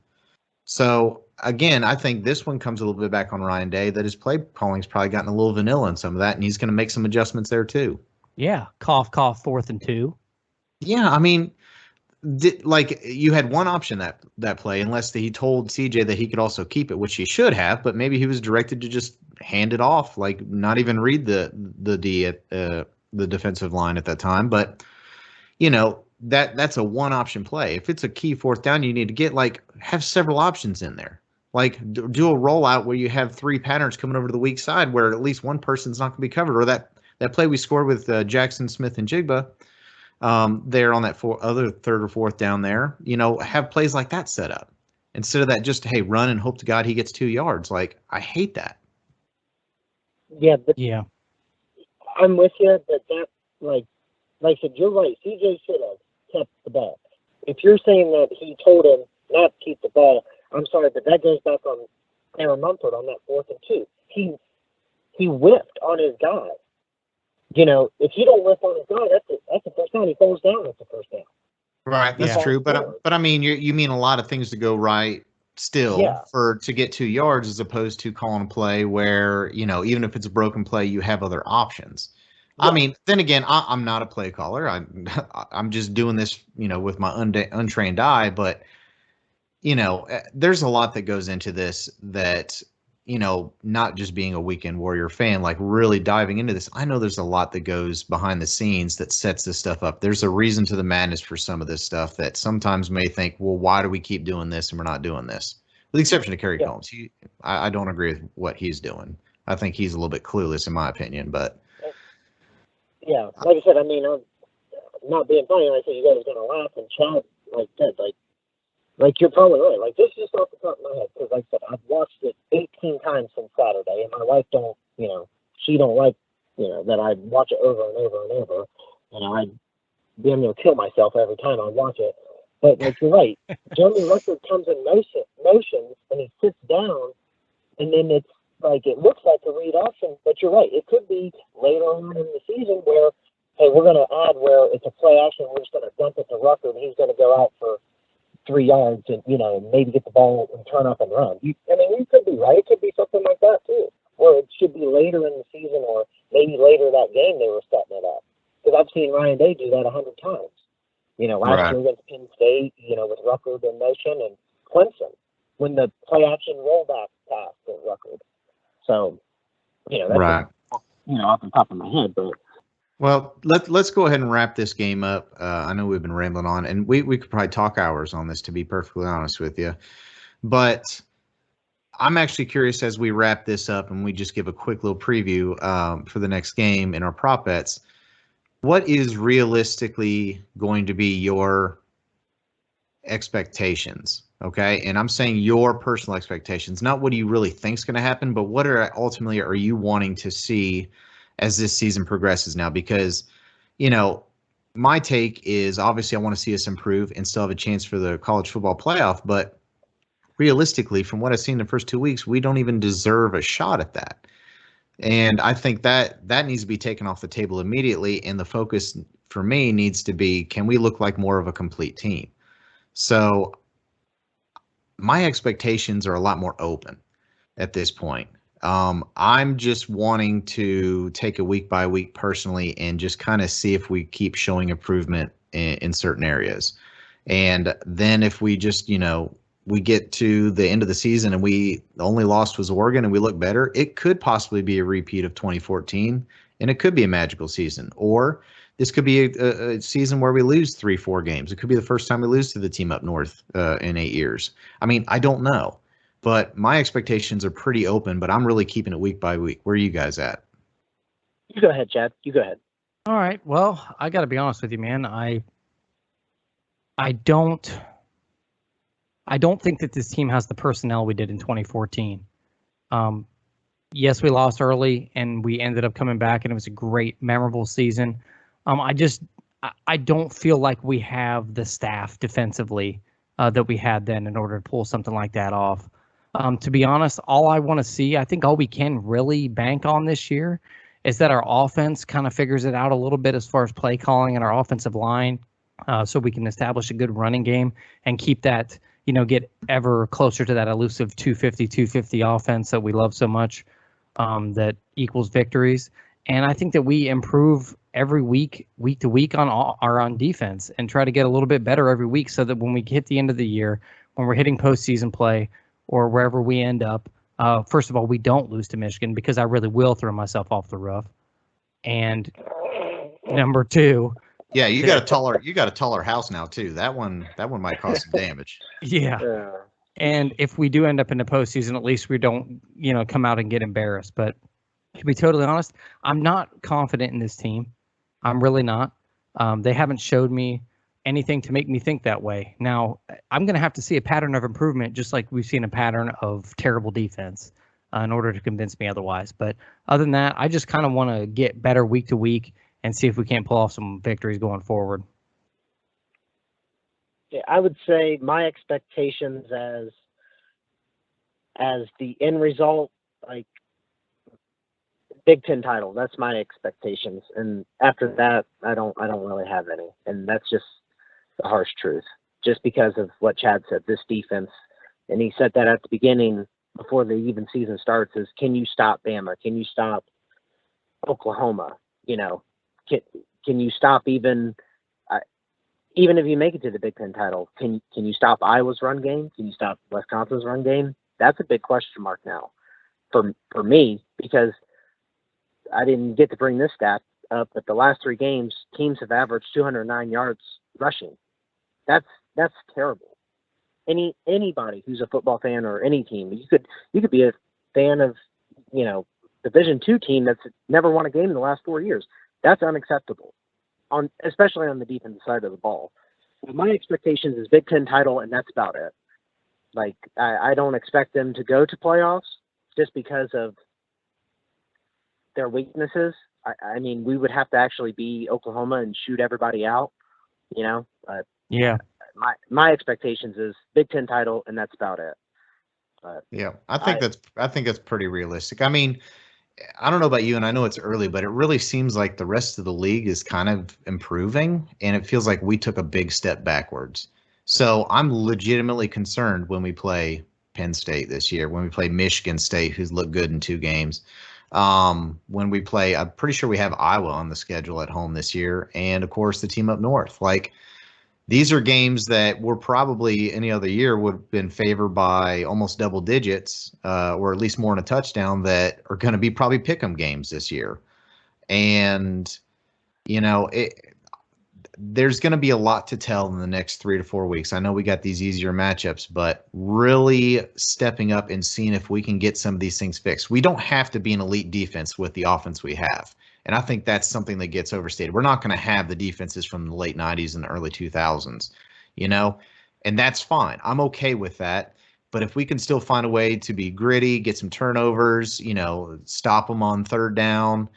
So, again, I think this one comes a little bit back on Ryan Day, that his play calling's probably gotten a little vanilla in some of that, and he's going to make some adjustments there too. Yeah, cough, 4th and 2. Yeah, I mean, like, you had one option that play, unless he told CJ that he could also keep it, which he should have, but maybe he was directed to just hand it off, like not even read the D at the defensive line at that time. But that's a one option play. If it's a key 4th down, you need to have several options in there. Like, do a rollout where you have 3 patterns coming over to the weak side where at least one person's not going to be covered, or that play we scored with Jackson Smith and Jigba. There on that other 3rd or 4th down there, have plays like that set up instead of that just, hey, run and hope to God he gets 2 yards. Like, I hate that. Yeah, but yeah, I'm with you, but that, like I said, you're right. CJ should have kept the ball. If you're saying that he told him not to keep the ball, I'm sorry, but that goes back on Aaron Mumford on that 4th and 2. He whipped on his guy. If you don't whip on his guy, that's a first down. He falls down, that's a first down. Right, that's true. But I mean, you mean a lot of things to go right still to get 2 yards, as opposed to calling a play where, even if it's a broken play, you have other options. Yeah. I mean, then again, I'm not a play caller. I'm just doing this, with my untrained eye. But, there's a lot that goes into this that, not just being a Weekend Warrior fan, like really diving into this. I know there's a lot that goes behind the scenes that sets this stuff up. There's a reason to the madness for some of this stuff that sometimes may think, well, why do we keep doing this and we're not doing this? With the exception of Kerry Combs. I don't agree with what he's doing. I think he's a little bit clueless, in my opinion. But yeah, like I said, I mean, I'm not being funny. Like I said, you guys are going to laugh and chat like that. Like, you're probably right. Like, this is just off the top of my head, because, like I said, I've watched it 18 times since Saturday, and my wife she don't like, that I watch it over and over and over. I damn near kill myself every time I watch it. But, like, you're right. Jeremy Ruckert comes in motions, and he sits down, and then it's like, it looks like a read option, but you're right. It could be later on in the season where, hey, we're going to add where it's a play action, we're just going to dump it to Ruckert, and he's going to go out for 3 yards and, maybe get the ball and turn up and run. You could be right. It could be something like that too. Or it should be later in the season, or maybe later that game they were setting it up. Because I've seen Ryan Day do that 100 times. Last year against Penn State, with Ruckert in motion, and Clemson when the play action rollback passed at Ruckert. So, that's off the top of my head, but. Well, let's go ahead and wrap this game up. I know we've been rambling on, and we could probably talk hours on this, to be perfectly honest with you. But I'm actually curious, as we wrap this up and we just give a quick little preview for the next game in our prop bets, what is realistically going to be your expectations? Okay, and I'm saying your personal expectations, not what do you really think is going to happen, but what ultimately are you wanting to see as this season progresses now? Because, my take is, obviously I want to see us improve and still have a chance for the college football playoff. But realistically, from what I've seen in the first 2 weeks, we don't even deserve a shot at that. And I think that needs to be taken off the table immediately. And the focus for me needs to be, can we look like more of a complete team? So my expectations are a lot more open at this point. I'm just wanting to take a week by week personally and just kind of see if we keep showing improvement in certain areas. And then if we just, we get to the end of the season and the only loss was Oregon and we look better, it could possibly be a repeat of 2014 and it could be a magical season. Or This could be a season where we lose 3-4 games. It could be the first time we lose to the team up north in 8 years. I mean, I don't know. But my expectations are pretty open, but I'm really keeping it week by week. Where are you guys at? You go ahead, Chad. You go ahead. All right. Well, I got to be honest with you, man. I don't think that this team has the personnel we did in 2014. Yes, we lost early, and we ended up coming back, and it was a great, memorable season. I don't feel like we have the staff defensively that we had then in order to pull something like that off. To be honest, all I want to see, I think all we can really bank on this year is that our offense kind of figures it out a little bit as far as play calling and our offensive line, so we can establish a good running game and keep that, get ever closer to that elusive 250 offense that we love so much, that equals victories. And I think that we improve every week to week on defense and try to get a little bit better every week so that when we hit the end of the year, when we're hitting postseason play or wherever we end up, first of all, we don't lose to Michigan, because I really will throw myself off the roof. And number two, yeah, you got a taller house now too. That one might cause some damage. Yeah. And if we do end up in the postseason, at least we don't, come out and get embarrassed. But to be totally honest, I'm not confident in this team. I'm really not. They haven't showed me anything to make me think that way. Now, I'm going to have to see a pattern of improvement, just like we've seen a pattern of terrible defense, in order to convince me otherwise. But other than that, I just kind of want to get better week to week and see if we can't pull off some victories going forward. Yeah, I would say my expectations as the end result, like Big Ten title. That's my expectations, and after that, I don't really have any, and that's just the harsh truth. Just because of what Chad said, this defense, and he said that at the beginning before the even season starts, is can you stop Bama? Can you stop Oklahoma? Can you stop even if you make it to the Big Ten title? Can you stop Iowa's run game? Can you stop Wisconsin's run game? That's a big question mark now for me, because I didn't get to bring this stat up, but the last 3 games, teams have averaged 209 yards rushing. That's terrible. Anybody who's a football fan or any team, you could be a fan of, Division II team that's never won a game in the last 4 years. That's unacceptable, especially on the defensive side of the ball. My expectations is Big Ten title, and that's about it. Like, I don't expect them to go to playoffs just because of their weaknesses. I mean, we would have to actually be Oklahoma and shoot everybody out, But yeah, my expectations is Big Ten title, and that's about it. But yeah, I think that's pretty realistic. I mean, I don't know about you, and I know it's early, but it really seems like the rest of the league is kind of improving, and it feels like we took a big step backwards. So I'm legitimately concerned when we play Penn State this year, when we play Michigan State, who's looked good in 2 games. When we play, I'm pretty sure we have Iowa on the schedule at home this year, and of course the team up north. Like, these are games that were probably any other year would have been favored by almost double digits, or at least more than a touchdown, that are going to be probably pick'em games this year. And, there's going to be a lot to tell in the next 3 to 4 weeks. I know we got these easier matchups, but really stepping up and seeing if we can get some of these things fixed. We don't have to be an elite defense with the offense we have. And I think that's something that gets overstated. We're not going to have the defenses from the late 90s and the early 2000s, and that's fine. I'm okay with that. But if we can still find a way to be gritty, get some turnovers, stop them on 3rd down,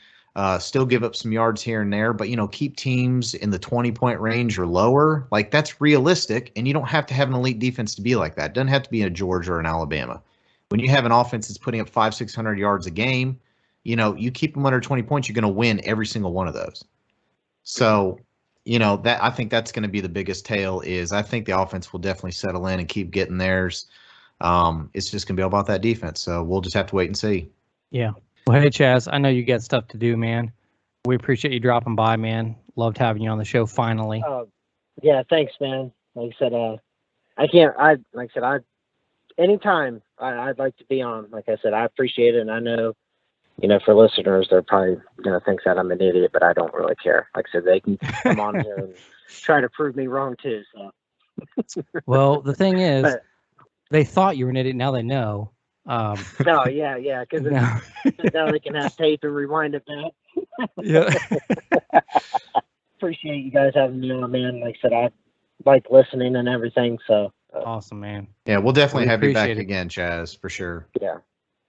still give up some yards here and there, but, keep teams in the 20-point range or lower, like, that's realistic. And you don't have to have an elite defense to be like that. It doesn't have to be a Georgia or an Alabama. When you have an offense that's putting up 500-600 yards a game, you keep them under 20 points, you're going to win every single one of those. So, that I think that's going to be the biggest tale. Is I think the offense will definitely settle in and keep getting theirs. It's just going to be all about that defense. So we'll just have to wait and see. Yeah. Well, hey, Chaz, I know you got stuff to do, man. We appreciate you dropping by, man. Loved having you on the show finally. Yeah, thanks, man. Like I said, anytime I'd like to be on. Like I said, I appreciate it, and I know for listeners, they're probably going to think that I'm an idiot, but I don't really care. Like I said, they can come on here and try to prove me wrong too. So. Well, the thing is, but, they thought you were an idiot. Now they know. Oh, yeah, because now they can have tape and rewind it back. Yeah. Appreciate you guys having me on, man. Like I said, I like listening and everything. So awesome, man. Yeah, we'll definitely have you back again, Chaz, for sure. Yeah.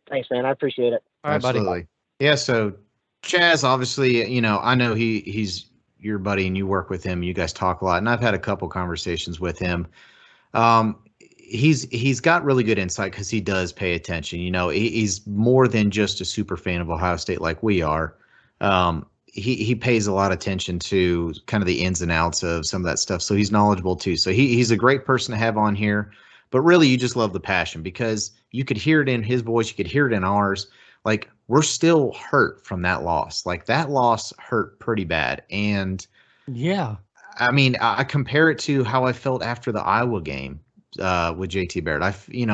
Thanks, man. I appreciate it. All right, absolutely. Buddy. Yeah, so Chaz, obviously, I know he's your buddy and you work with him. You guys talk a lot, and I've had a couple conversations with him. He's got really good insight because he does pay attention. He's more than just a super fan of Ohio State like we are. He pays a lot of attention to kind of the ins and outs of some of that stuff. So he's knowledgeable too. So he's a great person to have on here. But really, you just love the passion because you could hear it in his voice. You could hear it in ours. Like, we're still hurt from that loss. Like, that loss hurt pretty bad. And yeah, I mean, I compare it to how I felt after the Iowa game with JT Barrett. I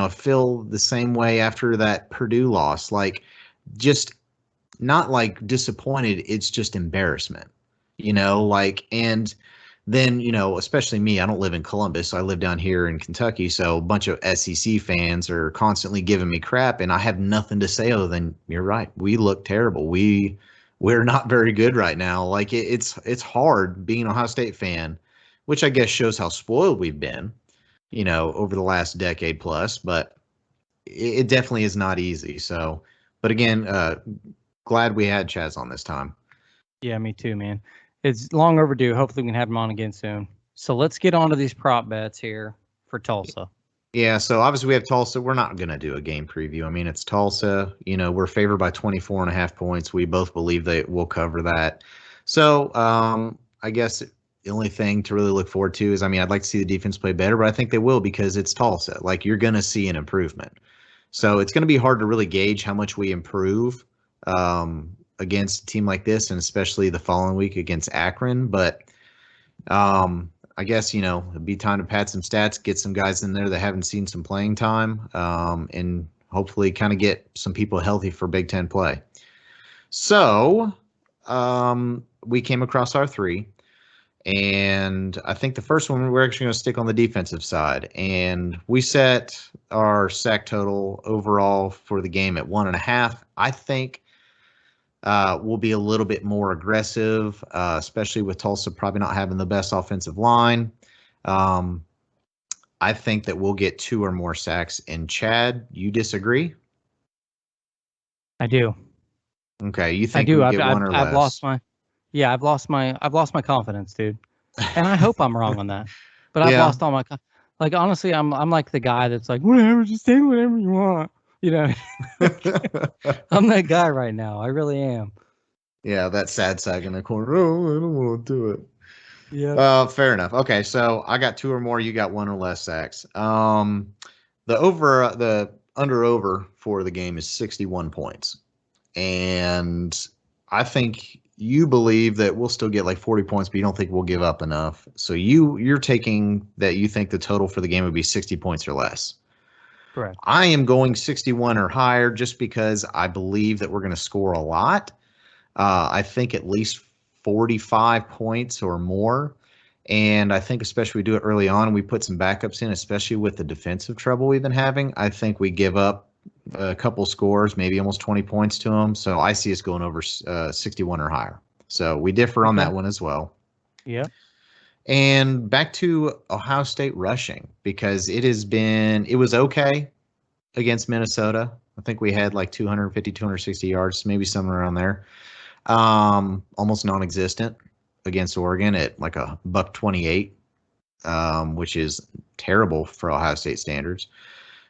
feel the same way after that Purdue loss. Like, just not like disappointed. It's just embarrassment, and then, especially me, I don't live in Columbus. I live down here in Kentucky. So a bunch of SEC fans are constantly giving me crap, and I have nothing to say other than, you're right. We look terrible. We're not very good right now. Like, it's hard being an Ohio State fan, which I guess shows how spoiled we've been, over the last decade plus, but it definitely is not easy. So, but again, glad we had Chaz on this time. Yeah, me too, man. It's long overdue. Hopefully we can have him on again soon. So let's get on to these prop bets here for Tulsa. Yeah, so obviously we have Tulsa. We're not going to do a game preview. I mean, it's Tulsa. We're favored by 24.5 points. We both believe they will cover that. So I guess the only thing to really look forward to is, I'd like to see the defense play better, but I think they will because it's Tulsa. Like, you're going to see an improvement. So it's going to be hard to really gauge how much we improve against a team like this, and especially the following week against Akron. But I guess, it'd be time to pad some stats, get some guys in there that haven't seen some playing time, and hopefully kind of get some people healthy for Big Ten play. So we came across our three, and I think the first one, we're actually going to stick on the defensive side, and we set our sack total overall for the game at 1.5. I think we'll be a little bit more aggressive, especially with Tulsa probably not having the best offensive line. I think that we'll get 2 or more sacks. And Chad, you disagree? I do. Okay, you think we'll get one or less? I've lost my confidence, dude. And I hope I'm wrong on that. But I've lost all my like, honestly, I'm like the guy that's like, whatever, just say whatever you want. I'm that guy right now. I really am. Yeah, that sad sack in the corner. Oh, I don't want to do it. Yeah. Fair enough. Okay, so I got 2 or more. You got 1 or less sacks. The under over for the game is 61 points, and I think you believe that we'll still get like 40 points, but you don't think we'll give up enough. So you're taking that you think the total for the game would be 60 points or less. Correct. I am going 61 or higher just because I believe that we're going to score a lot. I think at least 45 points or more. And I think especially we do it early on and we put some backups in, especially with the defensive trouble we've been having. I think we give up a couple scores, maybe almost 20 points to them. So I see us going over 61 or higher. So we differ on that one as well. Yeah. And back to Ohio State rushing, because it was okay against Minnesota. I think we had like 250, 260 yards, maybe somewhere around there. Almost non-existent against Oregon at like $128, which is terrible for Ohio State standards.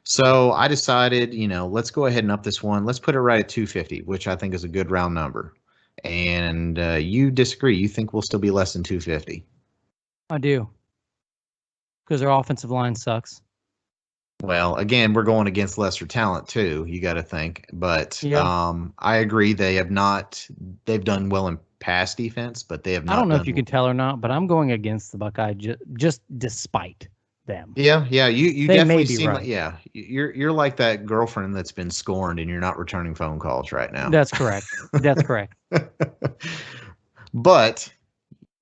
So I decided, let's go ahead and up this one. Let's put it right at 250, which I think is a good round number. And you disagree. You think we'll still be less than 250. I do. Because our offensive line sucks. Well, again, we're going against lesser talent too. You got to think, but yeah. I agree. They've done well in pass defense, but they have not. I don't know if you can tell or not, but I'm going against the Buckeye just despite them. Yeah. You definitely seem right. You're like that girlfriend that's been scorned and you're not returning phone calls right now. That's correct. That's correct. But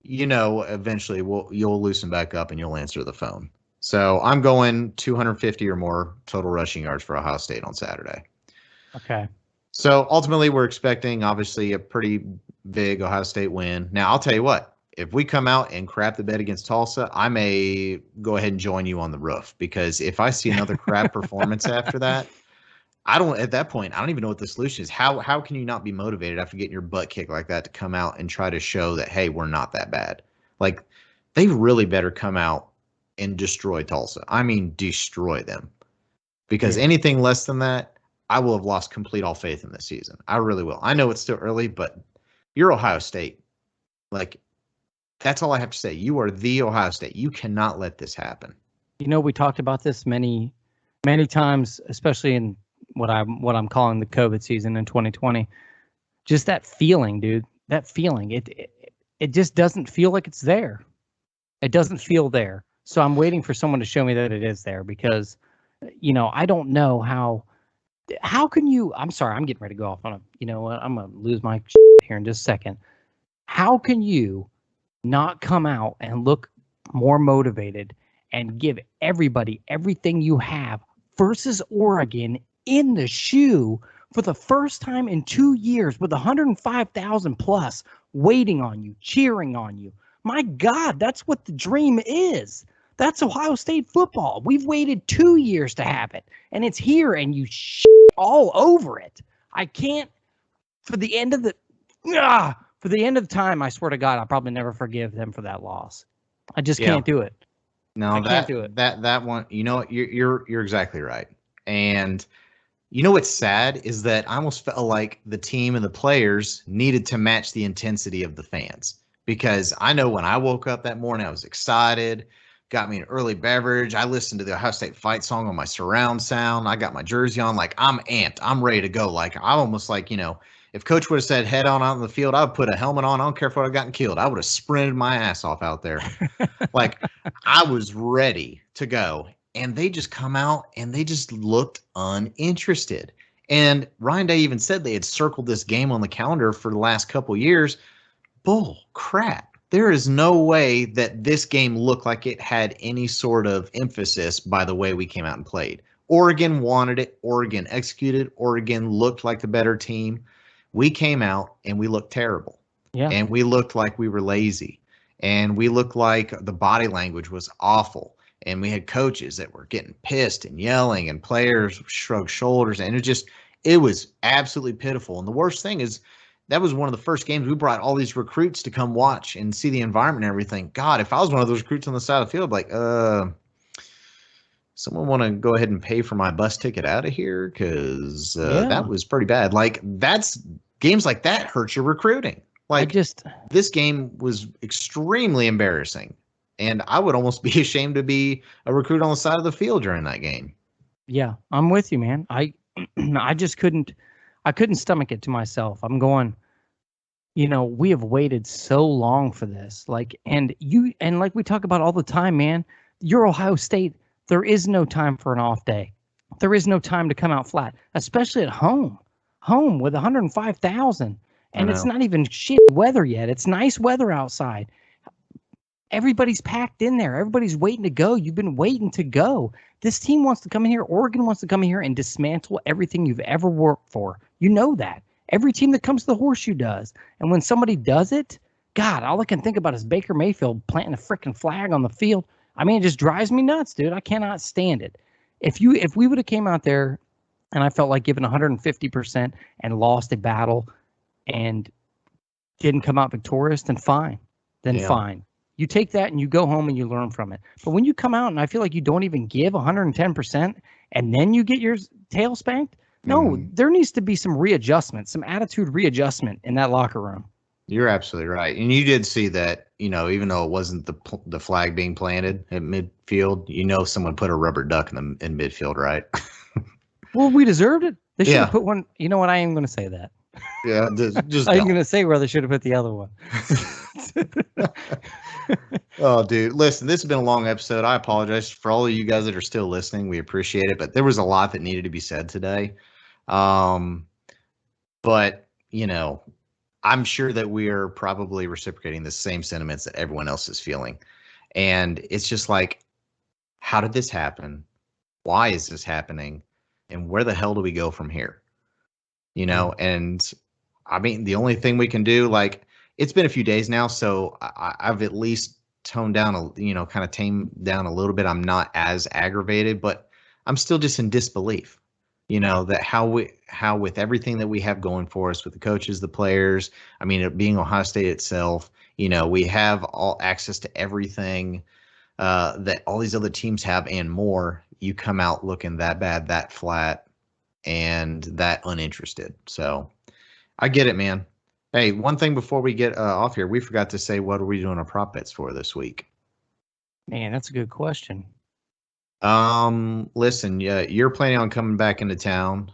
eventually you'll loosen back up and you'll answer the phone. So I'm going 250 or more total rushing yards for Ohio State on Saturday. Okay. So ultimately, we're expecting, obviously, a pretty big Ohio State win. Now, I'll tell you what, if we come out and crap the bed against Tulsa, I may go ahead and join you on the roof, because if I see another crap performance after that, at that point, I don't even know what the solution is. How can you not be motivated after getting your butt kicked like that to come out and try to show that, hey, we're not that bad? Like, they really better come out and destroy Tulsa. I mean, destroy them. Because anything less than that, I will have lost all faith in this season. I really will. I know it's still early, but you're Ohio State. Like, that's all I have to say. You are the Ohio State. You cannot let this happen. We talked about this many, many times, especially in what I'm calling the COVID season in 2020. Just that feeling, dude. That feeling. It just doesn't feel like it's there. It doesn't feel there. So I'm waiting for someone to show me that it is there, because, I don't know how can you, I'm sorry, I'm getting ready to go off on I'm going to lose my here in just a second. How can you not come out and look more motivated and give everybody everything you have versus Oregon in the shoe for the first time in 2 years with 105,000 plus waiting on you, cheering on you? My God, that's what the dream is. That's Ohio State football. We've waited 2 years to have it, and it's here, and you all over it. I can't, for the end of the time, I swear to God, I'll probably never forgive them for that loss. I just can't do it. No, I can't do it. That one, you're exactly right. And what's sad is that I almost felt like the team and the players needed to match the intensity of the fans, because I know when I woke up that morning, I was excited. Got me an early beverage. I listened to the Ohio State fight song on my surround sound. I got my jersey on. Like, I'm amped. I'm ready to go. Like, I'm almost like, if Coach would have said head on out in the field, I would put a helmet on. I don't care if I would have gotten killed. I would have sprinted my ass off out there. Like, I was ready to go. And they just come out and they just looked uninterested. And Ryan Day even said they had circled this game on the calendar for the last couple of years. Bull crap. There is no way that this game looked like it had any sort of emphasis by the way we came out and played. Oregon wanted it. Oregon executed. Oregon looked like the better team. We came out and we looked terrible. Yeah. And we looked like we were lazy. And we looked like the body language was awful. And we had coaches that were getting pissed and yelling, and players shrugged shoulders. And it was absolutely pitiful. And the worst thing is, that was one of the first games we brought all these recruits to come watch and see the environment and everything. God, if I was one of those recruits on the side of the field, like, someone want to go ahead and pay for my bus ticket out of here? Because that was pretty bad. Like, games like that hurt your recruiting. Like, this game was extremely embarrassing. And I would almost be ashamed to be a recruit on the side of the field during that game. Yeah, I'm with you, man. I just couldn't stomach it to myself. I'm going, we have waited so long for this. Like, and like we talk about all the time, man, you're Ohio State. There is no time for an off day. There is no time to come out flat, especially at home with 105,000. And it's not even shit weather yet. It's nice weather outside. Everybody's packed in there. Everybody's waiting to go. You've been waiting to go. This team wants to come in here. Oregon wants to come in here and dismantle everything you've ever worked for. You know that. Every team that comes to the Horseshoe does. And when somebody does it, God, all I can think about is Baker Mayfield planting a freaking flag on the field. I mean, it just drives me nuts, dude. I cannot stand it. If we would have came out there and I felt like giving 150% and lost a battle and didn't come out victorious, then fine. Fine. You take that and you go home and you learn from it. But when you come out and I feel like you don't even give 110% and then you get your tail spanked, no, there needs to be some readjustment, some attitude readjustment in that locker room. You're absolutely right. And you did see that, even though it wasn't the flag being planted at midfield, someone put a rubber duck in midfield, right? Well, we deserved it. They should have put one. You know what? I am going to say that. Yeah, just I'm going to say where they should have put the other one. Oh, dude, listen, this has been a long episode. I apologize for all of you guys that are still listening. We appreciate it, but there was a lot that needed to be said today. But, I'm sure that we are probably reciprocating the same sentiments that everyone else is feeling. And it's just like, how did this happen? Why is this happening? And where the hell do we go from here? And I mean, the only thing we can do, like, it's been a few days now, so I've at least toned down, kind of tamed down a little bit. I'm not as aggravated, but I'm still just in disbelief, that how with everything that we have going for us with the coaches, the players, I mean, it being Ohio State itself, we have all access to everything that all these other teams have and more. You come out looking that bad, that flat, and that uninterested. So I get it, man. Hey, one thing before we get off here, we forgot to say, what are we doing our prop bets for this week? Man, that's a good question. Listen, yeah, you're planning on coming back into town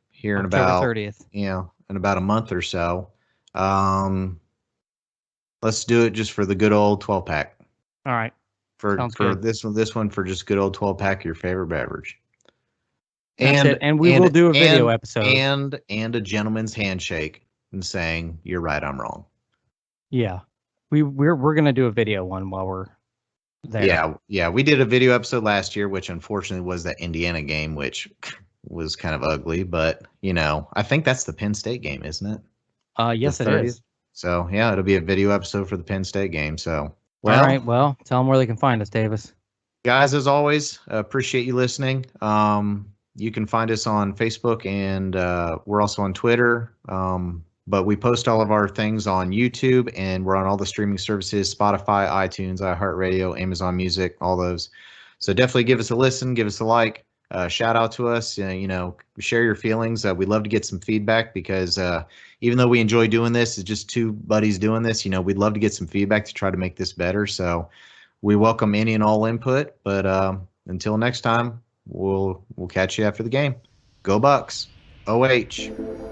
here in about October 30th. In about a month or so. Let's do it just for the good old 12-pack. All right. For this one for just good old 12-pack, your favorite beverage. And we will do a video episode and a gentleman's handshake and saying you're right, I'm wrong. Yeah, we're gonna do a video one while we're there. Yeah, we did a video episode last year, which unfortunately was that Indiana game, which was kind of ugly. But I think that's the Penn State game, isn't it? Yes, it is. So yeah, it'll be a video episode for the Penn State game. So all right, well, tell them where they can find us, Davis. Guys, as always, appreciate you listening. You can find us on Facebook, and we're also on Twitter. But we post all of our things on YouTube, and we're on all the streaming services, Spotify, iTunes, iHeartRadio, Amazon Music, all those. So definitely give us a listen, give us a like, shout out to us, share your feelings. We'd love to get some feedback because even though we enjoy doing this, it's just two buddies doing this, we'd love to get some feedback to try to make this better. So we welcome any and all input, but until next time, we'll catch you after the game. Go Bucks. OH.